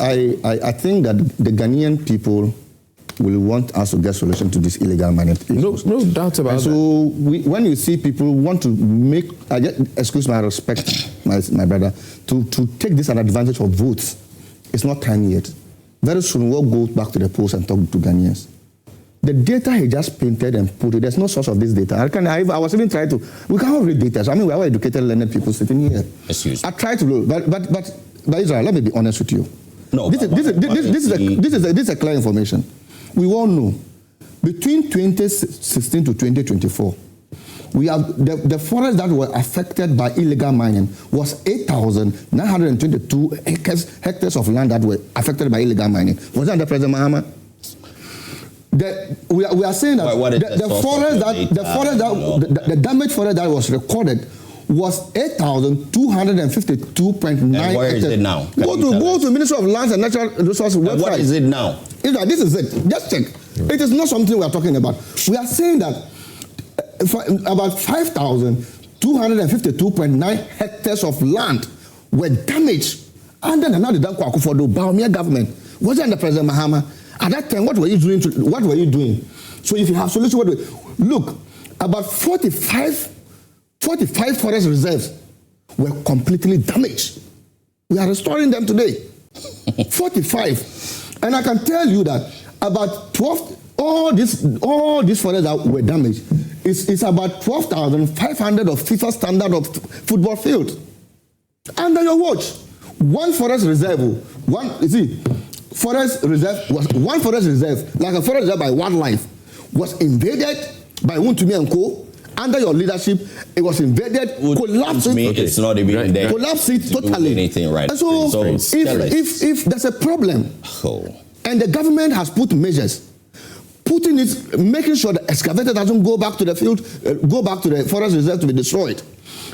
I think that the Ghanaian people will want us to get solution to this illegal mining. No doubt about that. So when you see people want to make, excuse my respect, my brother, to take this an advantage of votes, it's not time yet. Very soon we'll go back to the polls and talk to Ghanaians. The data he just painted and put it, there's no source of this data. I was even trying to, we cannot read data. I mean, we are educated, learned people sitting here. Excuse me. I tried to look, but Israel, let me be honest with you. No, this is a clear information. We all know, between 2016 to 2024, we have the forests that were affected by illegal mining was 8,922 hectares of land that were affected by illegal mining. Was that the President Mahama? We are saying that the damaged forest that was recorded was 8,252.9 hectares. Where is it now? Go to Ministry of Lands and Natural Resources website. What is it now? This is it. Just check. It is not something we are talking about. We are saying that about 5,252.9 hectares of land were damaged. And then another for the Baumia government. Was it under President Mahama? At that time, what were you doing? So if you have solution, look, about 45 forest reserves were completely damaged. We are restoring them today. 45. And I can tell you that about 12, all these forests that were damaged, it's about 12,500 of FIFA standard of football field. Under your watch, one forest reserve, like a forest reserve by wildlife, was invaded by Wuntumi and Co. Under your leadership, it was invaded, collapsed it. It's not even there. Collapsed it totally. Anything right. And so, if there's a problem, and the government has put measures, making sure the excavator doesn't go back to the field, go back to the forest reserve to be destroyed.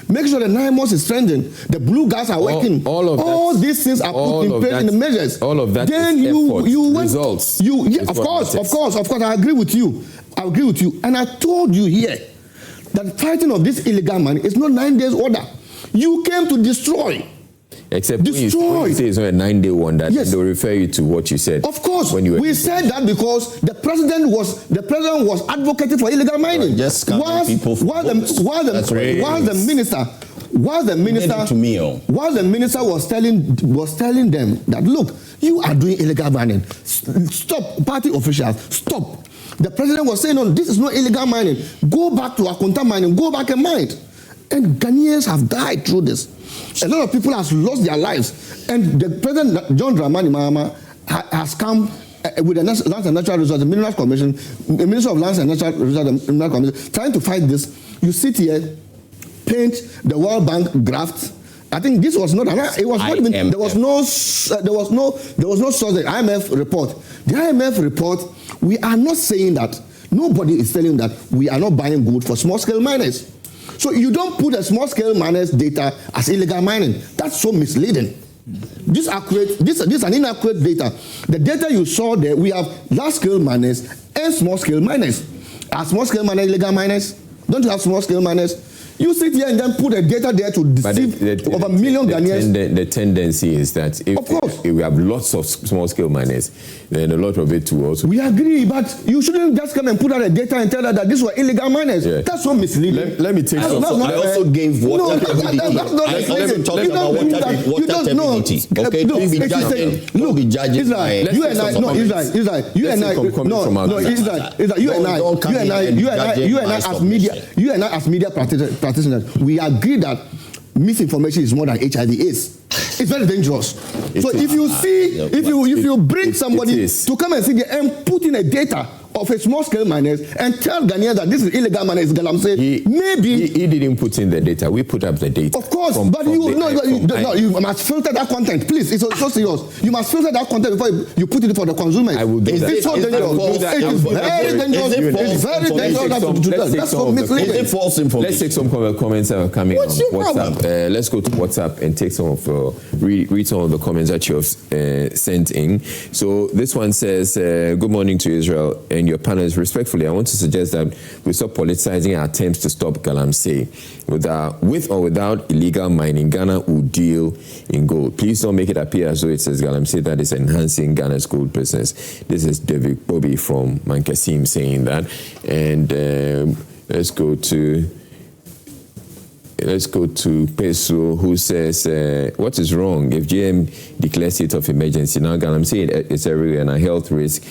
Make sure the 9 months is trending. The blue guys are working. All these things are put in place in the measures. All of that then is results. Of course, I agree with you. And I told you here that fighting of this illegal money is not 9 days order. You came to destroy. Except when you say it's not a 9-day wonder, yes, they'll refer you to what you said. Of course, we said that because the president was advocating for illegal mining. Just while the minister was telling them that, look, you are doing illegal mining. Stop, party officials, stop. The president was saying, no, this is not illegal mining. Go back to Akunta mining. Go back and mine. And Ghanaians have died through this. A lot of people have lost their lives. And the President John Dramani Mahama has come with the Lands and Natural Resources, the Minerals Commission, the Minister of Lands and Natural Resources, the Minerals Commission, trying to fight this. You sit here, paint the World Bank graft. I think this was not. It was not even. There was no source. The IMF report. The IMF report. We are not saying that. Nobody is telling that we are not buying gold for small-scale miners. So you don't put a small-scale miners data as illegal mining. That's so misleading. This is an inaccurate data. The data you saw there, we have large-scale miners and small-scale miners. Are small-scale miners illegal miners? Don't you have small-scale miners? You sit here and then put a data there to deceive over a million Ghanaians. The tendency is that if we have lots of small-scale miners, then a lot of it too also. We agree, but you shouldn't just come and put out a data and tell us that these were illegal miners. Yeah. That's so misleading. Let me take some. I also gave water ability. That's not misleading. Talk about water ability. Okay, don't be judging. Israel, you and I, no, Israel, you and I, no, Israel, you and I as media practitioners, we agree that misinformation is more than HIV/AIDS. It's very dangerous. If you bring somebody to come and sit there and put in a data of a small-scale miners and tell Ghanaians that this is illegal miners, Galamsey, maybe he didn't put in the data. We put up the data. Of course, but you must filter that content, please. It's so serious. You must filter that content before you put it for the consumers. I will do that. It's so dangerous. It's very dangerous. It's very dangerous. That's so misleading. Is it false information? Let's take some comments that are coming on WhatsApp. Let's go to WhatsApp and take some of read some of the comments that you have sent in. So this one says, "Good morning to Israel and your panelists. Respectfully, I want to suggest that we stop politicizing our attempts to stop Galamsey. With or without illegal mining, Ghana will deal in gold. Please don't make it appear as though it says Galamsey that is enhancing Ghana's gold business." This is David Bobby from Mankasim saying that. And let's go to Peso, who says, what is wrong if GM declares state of emergency? Now Galamsey it's everywhere and a health risk.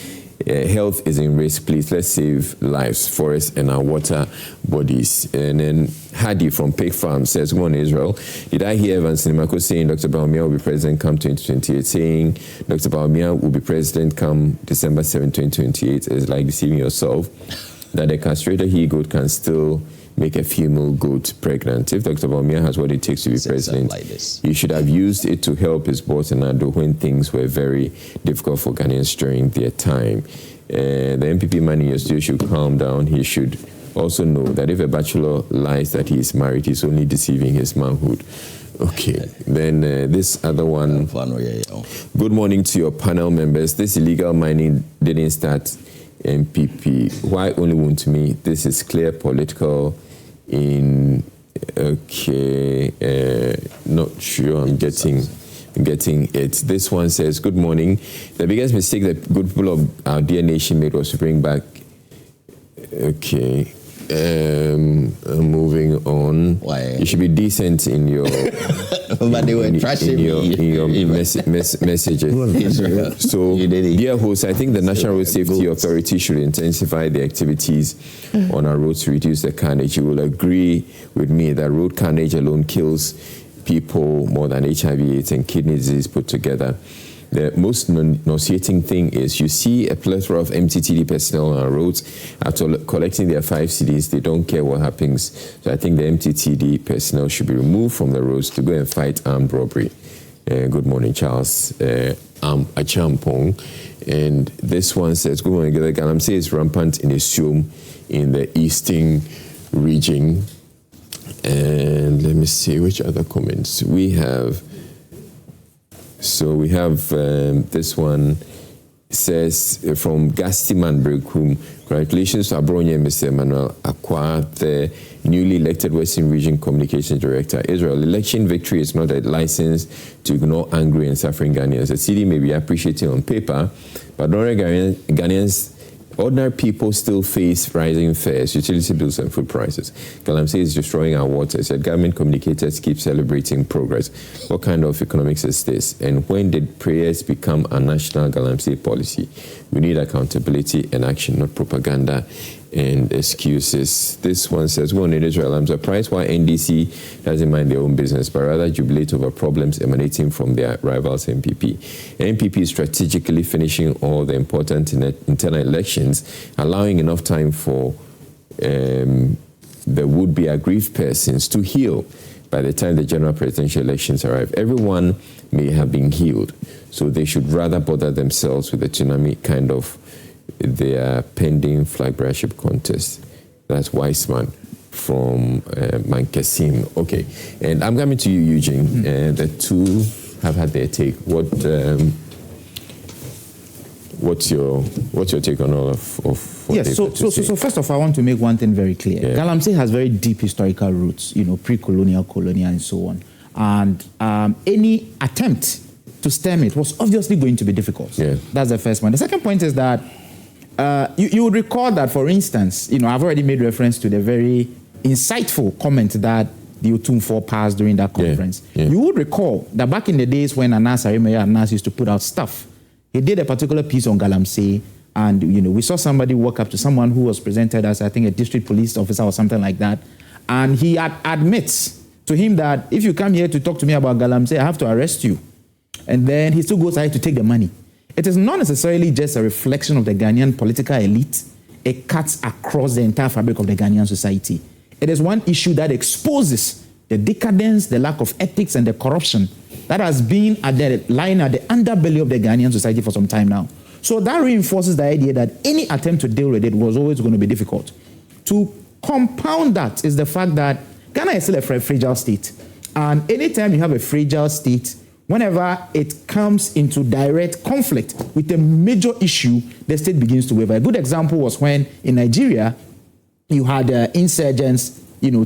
Health is in risk. Please, let's save lives, forests, and our water bodies. And then Hadi from Pig Farm says, "Good morning, Israel. Did I hear Evans Nimako saying Dr. Baumia will be president come 2028? Saying Dr. Baumia will be president come December 7, 2028 is like deceiving yourself. That a castrated he-goat can still make a female goat pregnant. If Dr. Baumia has what it takes to be president, he should have used it to help his boss and Ado when things were very difficult for Ghanaians during their time. The NPP man in your studio should calm down. He should also know that if a bachelor lies that he is married, he's only deceiving his manhood." Okay, then this other one. "Good morning to your panel members. This illegal mining didn't start NPP. Why only one to me? This is clear political not sure I'm getting it. This one says, "Good morning. The biggest mistake that good people of our dear nation made was to bring back..." Okay. Moving on. Why? You should be decent in your but they were trashing messages. So, dear host, I think the National Road Safety Authority should intensify the activities on our roads to reduce the carnage. You will agree with me that road carnage alone kills people more than HIV/AIDS and kidney disease put together. The most nauseating thing is you see a plethora of MTTD personnel on our roads. After collecting their 5 CDs, they don't care what happens. So I think the MTTD personnel should be removed from the roads to go and fight armed robbery. Good morning, Charles. I'm a champong. And this one says, "Good morning, Galamsey is rampant in Esium in the eastern region." And let me see which other comments we have. So we have this one. says from Gastiman Brekum, congratulations to Abronye Mr. Emmanuel Akwa, the newly elected Western Region Communications Director. Israel, election victory is not a license to ignore angry and suffering Ghanaians. The CD may be appreciated on paper, but ordinary Ghanaians, ordinary people still face rising fares, utility bills and food prices. Galamsey is destroying our waters. Yet government communicators keep celebrating progress. What kind of economics is this? And when did prayers become a national Galamsey policy? We need accountability and action, not propaganda and excuses. This one says, well, in Israel, I'm surprised why NDC doesn't mind their own business, but rather jubilate over problems emanating from their rivals NPP. NPP is strategically finishing all the important internal elections, allowing enough time for the would-be aggrieved persons to heal by the time the general presidential elections arrive. Everyone may have been healed, so they should rather bother themselves with the tsunami kind of their pending flag bearership contest. That's Weissman from Mankasim. Okay, and I'm coming to you, Eugene. The two have had their take. What's your take on all of what yes, so first of all, I want to make one thing very clear. Yeah. Galamsey has very deep historical roots, pre-colonial, colonial, and so on. And any attempt to stem it was obviously going to be difficult. Yeah. That's the first point. The second point is that you would recall that, for instance, I've already made reference to the very insightful comment that the Otumfor passed during that conference. Yeah. Yeah. You would recall that back in the days when Anas used to put out stuff, he did a particular piece on Galamsey, and we saw somebody walk up to someone who was presented as, I think, a district police officer or something like that, and he admits to him that if you come here to talk to me about Galamsey, I have to arrest you. And then he still goes ahead to take the money. It is not necessarily just a reflection of the Ghanaian political elite. It cuts across the entire fabric of the Ghanaian society. It is one issue that exposes the decadence, the lack of ethics, and the corruption that has been lying at the underbelly of the Ghanaian society for some time now. So that reinforces the idea that any attempt to deal with it was always going to be difficult. To compound that is the fact that Ghana is still a fragile state. And anytime you have a fragile state, whenever it comes into direct conflict with a major issue, the state begins to waver. A good example was when in Nigeria, you had insurgents,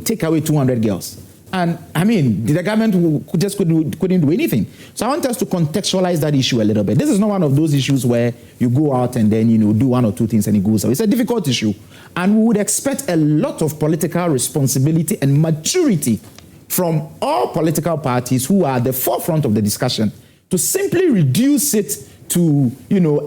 take away 200 girls. And the government just couldn't do anything. So I want us to contextualize that issue a little bit. This is not one of those issues where you go out and then, do one or two things and it goes away. It's a difficult issue. And we would expect a lot of political responsibility and maturity from all political parties who are at the forefront of the discussion to simply reduce it to,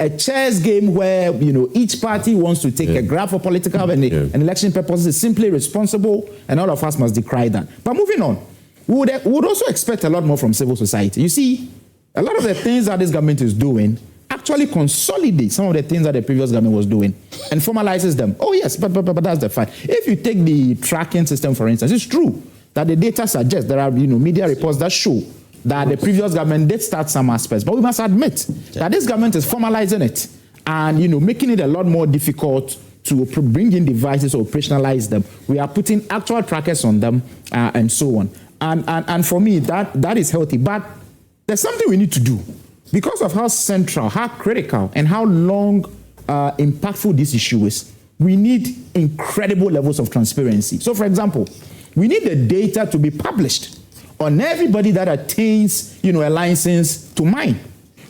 a chess game where, each party wants to take a grab for political and election purposes is simply responsible, and all of us must decry that. But moving on, we would also expect a lot more from civil society. You see, a lot of the things that this government is doing actually consolidates some of the things that the previous government was doing and formalizes them. Oh, yes, but that's the fact. If you take the tracking system, for instance, it's true that the data suggests there are media reports that show that the previous government did start some aspects, but we must admit that this government is formalizing it and making it a lot more difficult to bring in devices or operationalize them. We are putting actual trackers on them and so on. And for me, that is healthy. But there's something we need to do because of how central, how critical, and how long impactful this issue is. We need incredible levels of transparency. So, for example, we need the data to be published on everybody that attains, a license to mine.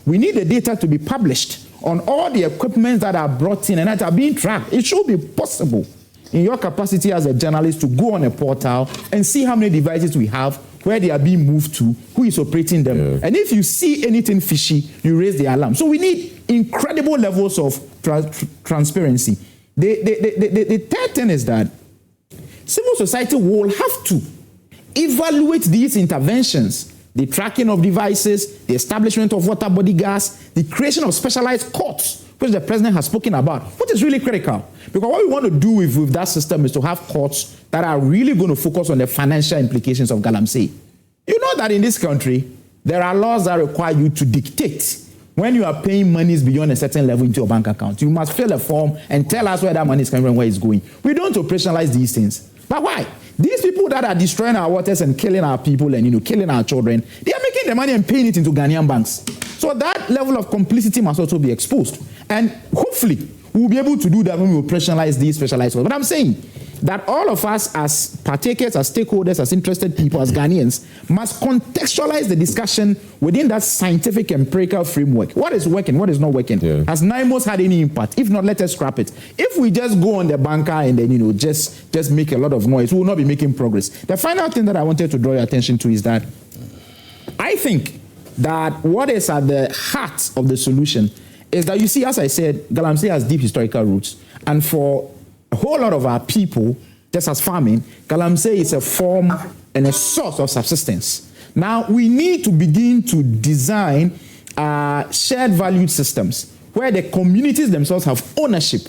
We need the data to be published on all the equipment that are brought in and that are being tracked. It should be possible in your capacity as a journalist to go on a portal and see how many devices we have, where they are being moved to, who is operating them. Yeah. And if you see anything fishy, you raise the alarm. So we need incredible levels of transparency. The third thing is that civil society will have to evaluate these interventions, the tracking of devices, the establishment of water body gas, the creation of specialized courts, which the president has spoken about, which is really critical. Because what we want to do with that system is to have courts that are really going to focus on the financial implications of Galamsey. You know that in this country, there are laws that require you to dictate when you are paying monies beyond a certain level into your bank account. You must fill a form and tell us where that money is coming from, where it's going. We don't operationalize these things. But why? These people that are destroying our waters and killing our people and killing our children, they are making the money and paying it into Ghanaian banks. So that level of complicity must also be exposed. And hopefully, we'll be able to do that when we operationalize these specialized ones. But I'm saying that all of us as partakers, as stakeholders, as interested people, as Ghanaians, must contextualize the discussion within that scientific empirical framework. What is working? What is not working? Yeah. Has NIMOS had any impact? If not, let us scrap it. If we just go on the banker and then, just make a lot of noise, we will not be making progress. The final thing that I wanted to draw your attention to is that I think that what is at the heart of the solution is that, you see, as I said, Galamsey has deep historical roots. And for a whole lot of our people, just as farming, Galamsey is a form and a source of subsistence. Now, we need to begin to design shared value systems where the communities themselves have ownership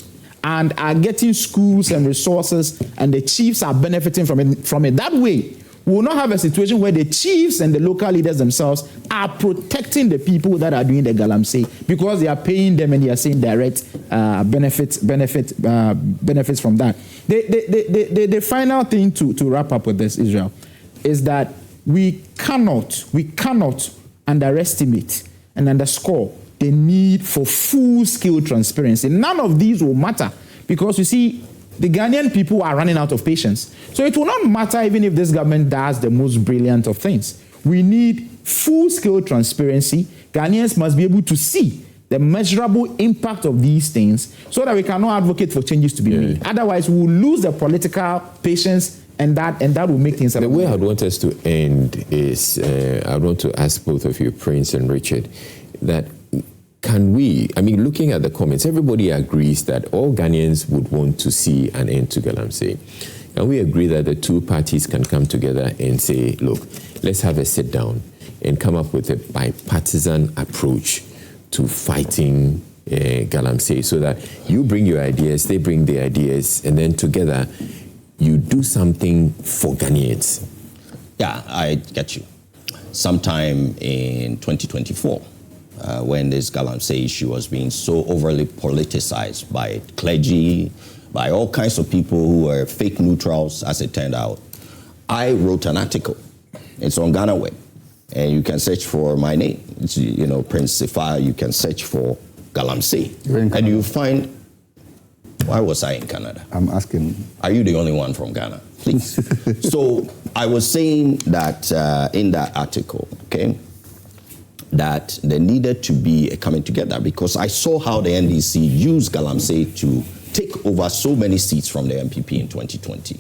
and are getting schools and resources, and the chiefs are benefiting from it. That way, we will not have a situation where the chiefs and the local leaders themselves are protecting the people that are doing the Galamsey because they are paying them and they are seeing direct benefits from that. The final thing to wrap up with this, Israel, is that we cannot underestimate and underscore the need for full-scale transparency. None of these will matter because, you see, the Ghanaian people are running out of patience. So it will not matter even if this government does the most brilliant of things. We need full-scale transparency. Ghanaians must be able to see the measurable impact of these things so that we cannot advocate for changes to be made. Otherwise, we will lose the political patience, and that will make things happen. The way I'd want us to end is, I want to ask both of you, Prince and Richard, that can we, looking at the comments, everybody agrees that all Ghanaians would want to see an end to Galamsey. Can we agree that the two parties can come together and say, look, let's have a sit down and come up with a bipartisan approach to fighting Galamsey, so that you bring your ideas, they bring their ideas, and then together you do something for Ghanaians? Yeah, I get you. Sometime in 2024, when this Galamsey issue was being so overly politicized by clergy, by all kinds of people who were fake neutrals, as it turned out, I wrote an article. It's on Ghana Web, and you can search for my name. It's, Prince Sefah. You can search for Galamsey, and you find. Why was I in Canada? I'm asking. Are you the only one from Ghana? Please. So I was saying that in that article, okay, that there needed to be a coming together, because I saw how the NDC used Galamsey to take over so many seats from the NPP in 2020.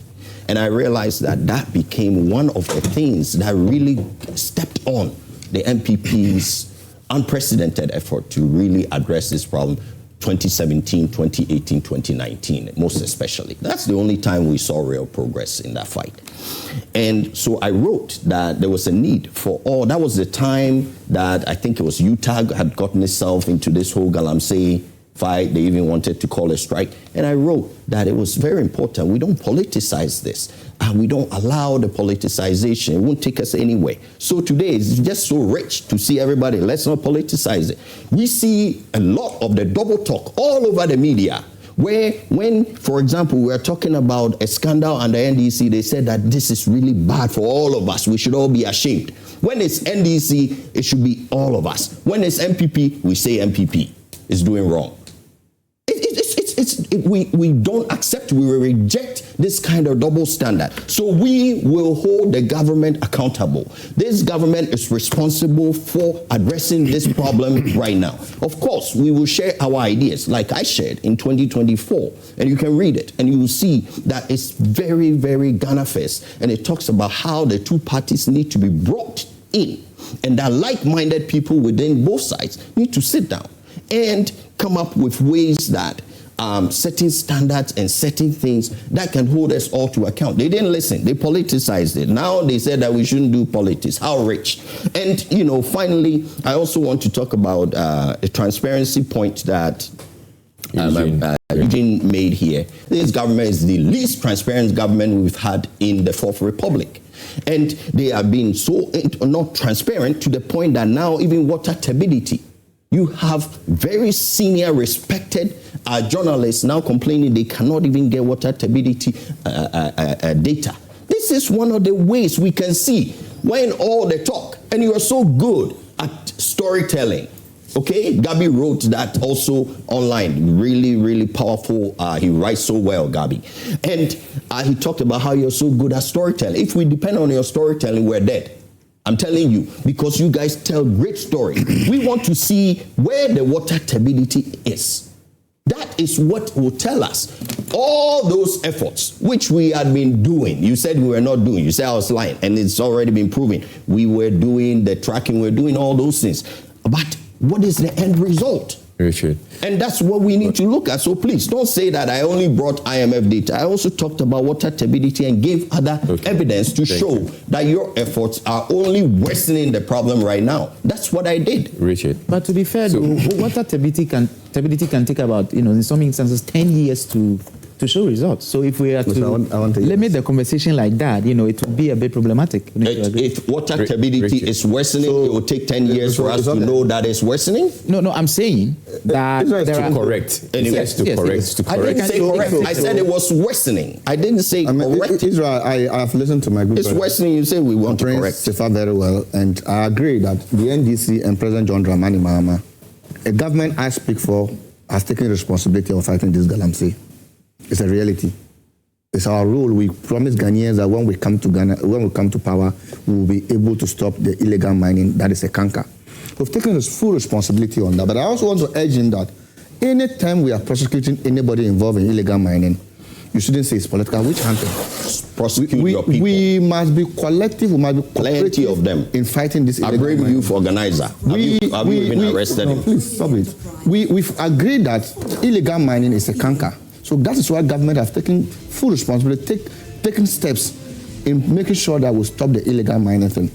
And I realized that that became one of the things that really stepped on the NPP's unprecedented effort to really address this problem, 2017, 2018, 2019, most especially. That's the only time we saw real progress in that fight. And so I wrote that there was a need for all. That was the time that I think it was UTAG had gotten itself into this whole Galamsey fight. They even wanted to call a strike. And I wrote that it was very important. We don't politicize this. And we don't allow the politicization. It won't take us anywhere. So today it's just so rich to see everybody. Let's not politicize it. We see a lot of the double talk all over the media, where when, for example, we're talking about a scandal under NDC, they said that this is really bad for all of us. We should all be ashamed. When it's NDC, it should be all of us. When it's MPP, we say MPP is doing wrong. We don't accept, we will reject this kind of double standard. So we will hold the government accountable. This government is responsible for addressing this problem right now. Of course, we will share our ideas like I shared in 2024. And you can read it and you will see that it's very, very Ghana first. And it talks about how the two parties need to be brought in, and that like-minded people within both sides need to sit down and come up with ways that setting standards and setting things that can hold us all to account. They didn't listen. They politicized it. Now they said that we shouldn't do politics. How rich. And, finally, I also want to talk about a transparency point that Eugene made here. This government is the least transparent government we've had in the Fourth Republic. And they are being so not transparent to the point that now even water turbidity, you have very senior, respected journalists now complaining they cannot even get water turbidity data. This is one of the ways we can see when all the talk, and you are so good at storytelling, Okay, Gabi wrote that also online. Really, really powerful. He writes so well, Gabi. And he talked about how you're so good at storytelling. If we depend on your storytelling, we're dead. I'm telling you, because you guys tell great story. We want to see where the water turbidity is. That is what will tell us all those efforts which we had been doing. You said we were not doing. You said I was lying, and it's already been proven. We were doing the tracking. We're doing all those things. But what is the end result? Richard. And that's what we need to look at. So please don't say that I only brought IMF data. I also talked about water turbidity and gave other evidence to show that your efforts are only worsening the problem right now. That's what I did. Richard. But to be fair, water turbidity can take about, in some instances, 10 years to show results. So if we are to limit the conversation like that, it will be a bit problematic. If water turbidity is worsening, it will take 10 years for us to know that it's worsening? No, I'm saying that there are... Correct. Anyway, to correct. I didn't say correct. I said it was worsening. I didn't say correct. Israel, I have listened to my group. It's worsening. You say we want to correct. Sefah very well, and I agree that the NDC and President John Dramani Mahama, a government I speak for, has taken responsibility of fighting this Galamsey. It's a reality. It's our role. We promise Ghanaians that when we come to Ghana, when we come to power, we will be able to stop the illegal mining. That is a canker. We've taken this full responsibility on that. But I also want to urge him that any time we are prosecuting anybody involved in illegal mining, you shouldn't say it's political witch hunting. Prosecute your people. We must be collective. We must be plenty of them in fighting this illegal mining. Agree youth organizer. Have you been arrested? No, please stop it. We've agreed that illegal mining is a canker. So that is why government have taken full responsibility, taken steps in making sure that we stop the illegal mining thing.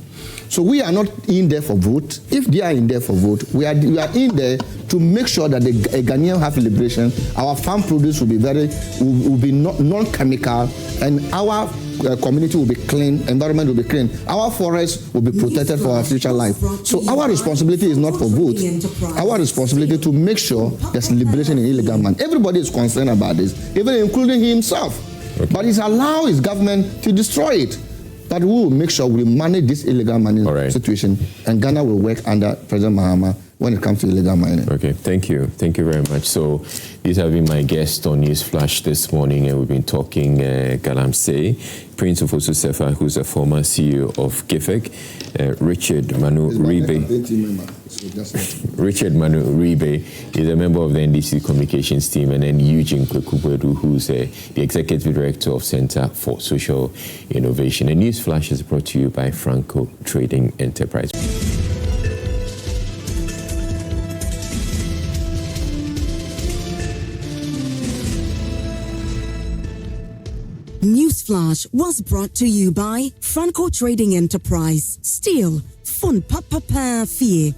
So we are not in there for vote. If they are in there for vote, we are in there to make sure that the Ghanaian have liberation. Our farm produce will be non-chemical, and our community will be clean, environment will be clean. Our forests will be protected for our future life. So our responsibility is not for vote. Our responsibility to make sure there's liberation in illegal mining. Everybody is concerned about this, even including himself. Okay. But he's allowed his government to destroy it. But we will make sure we manage this illegal mining situation, and Ghana will work under President Mahama when it comes to illegal mining. Okay, thank you. Thank you very much. So these have been my guests on News Flash this morning, and we've been talking Galamsey, Prince Ofosu Sefah, who's a former CEO of GIFEC, Richard Manuribe. Richard Manuribe is a member of the NDC Communications Team, and then Eugene Kwekubedu, who's the Executive Director of Center for Social Innovation. And News Flash is brought to you by Franco Trading Enterprise. Newsflash was brought to you by Franco Trading Enterprise. Still, fun papa fear.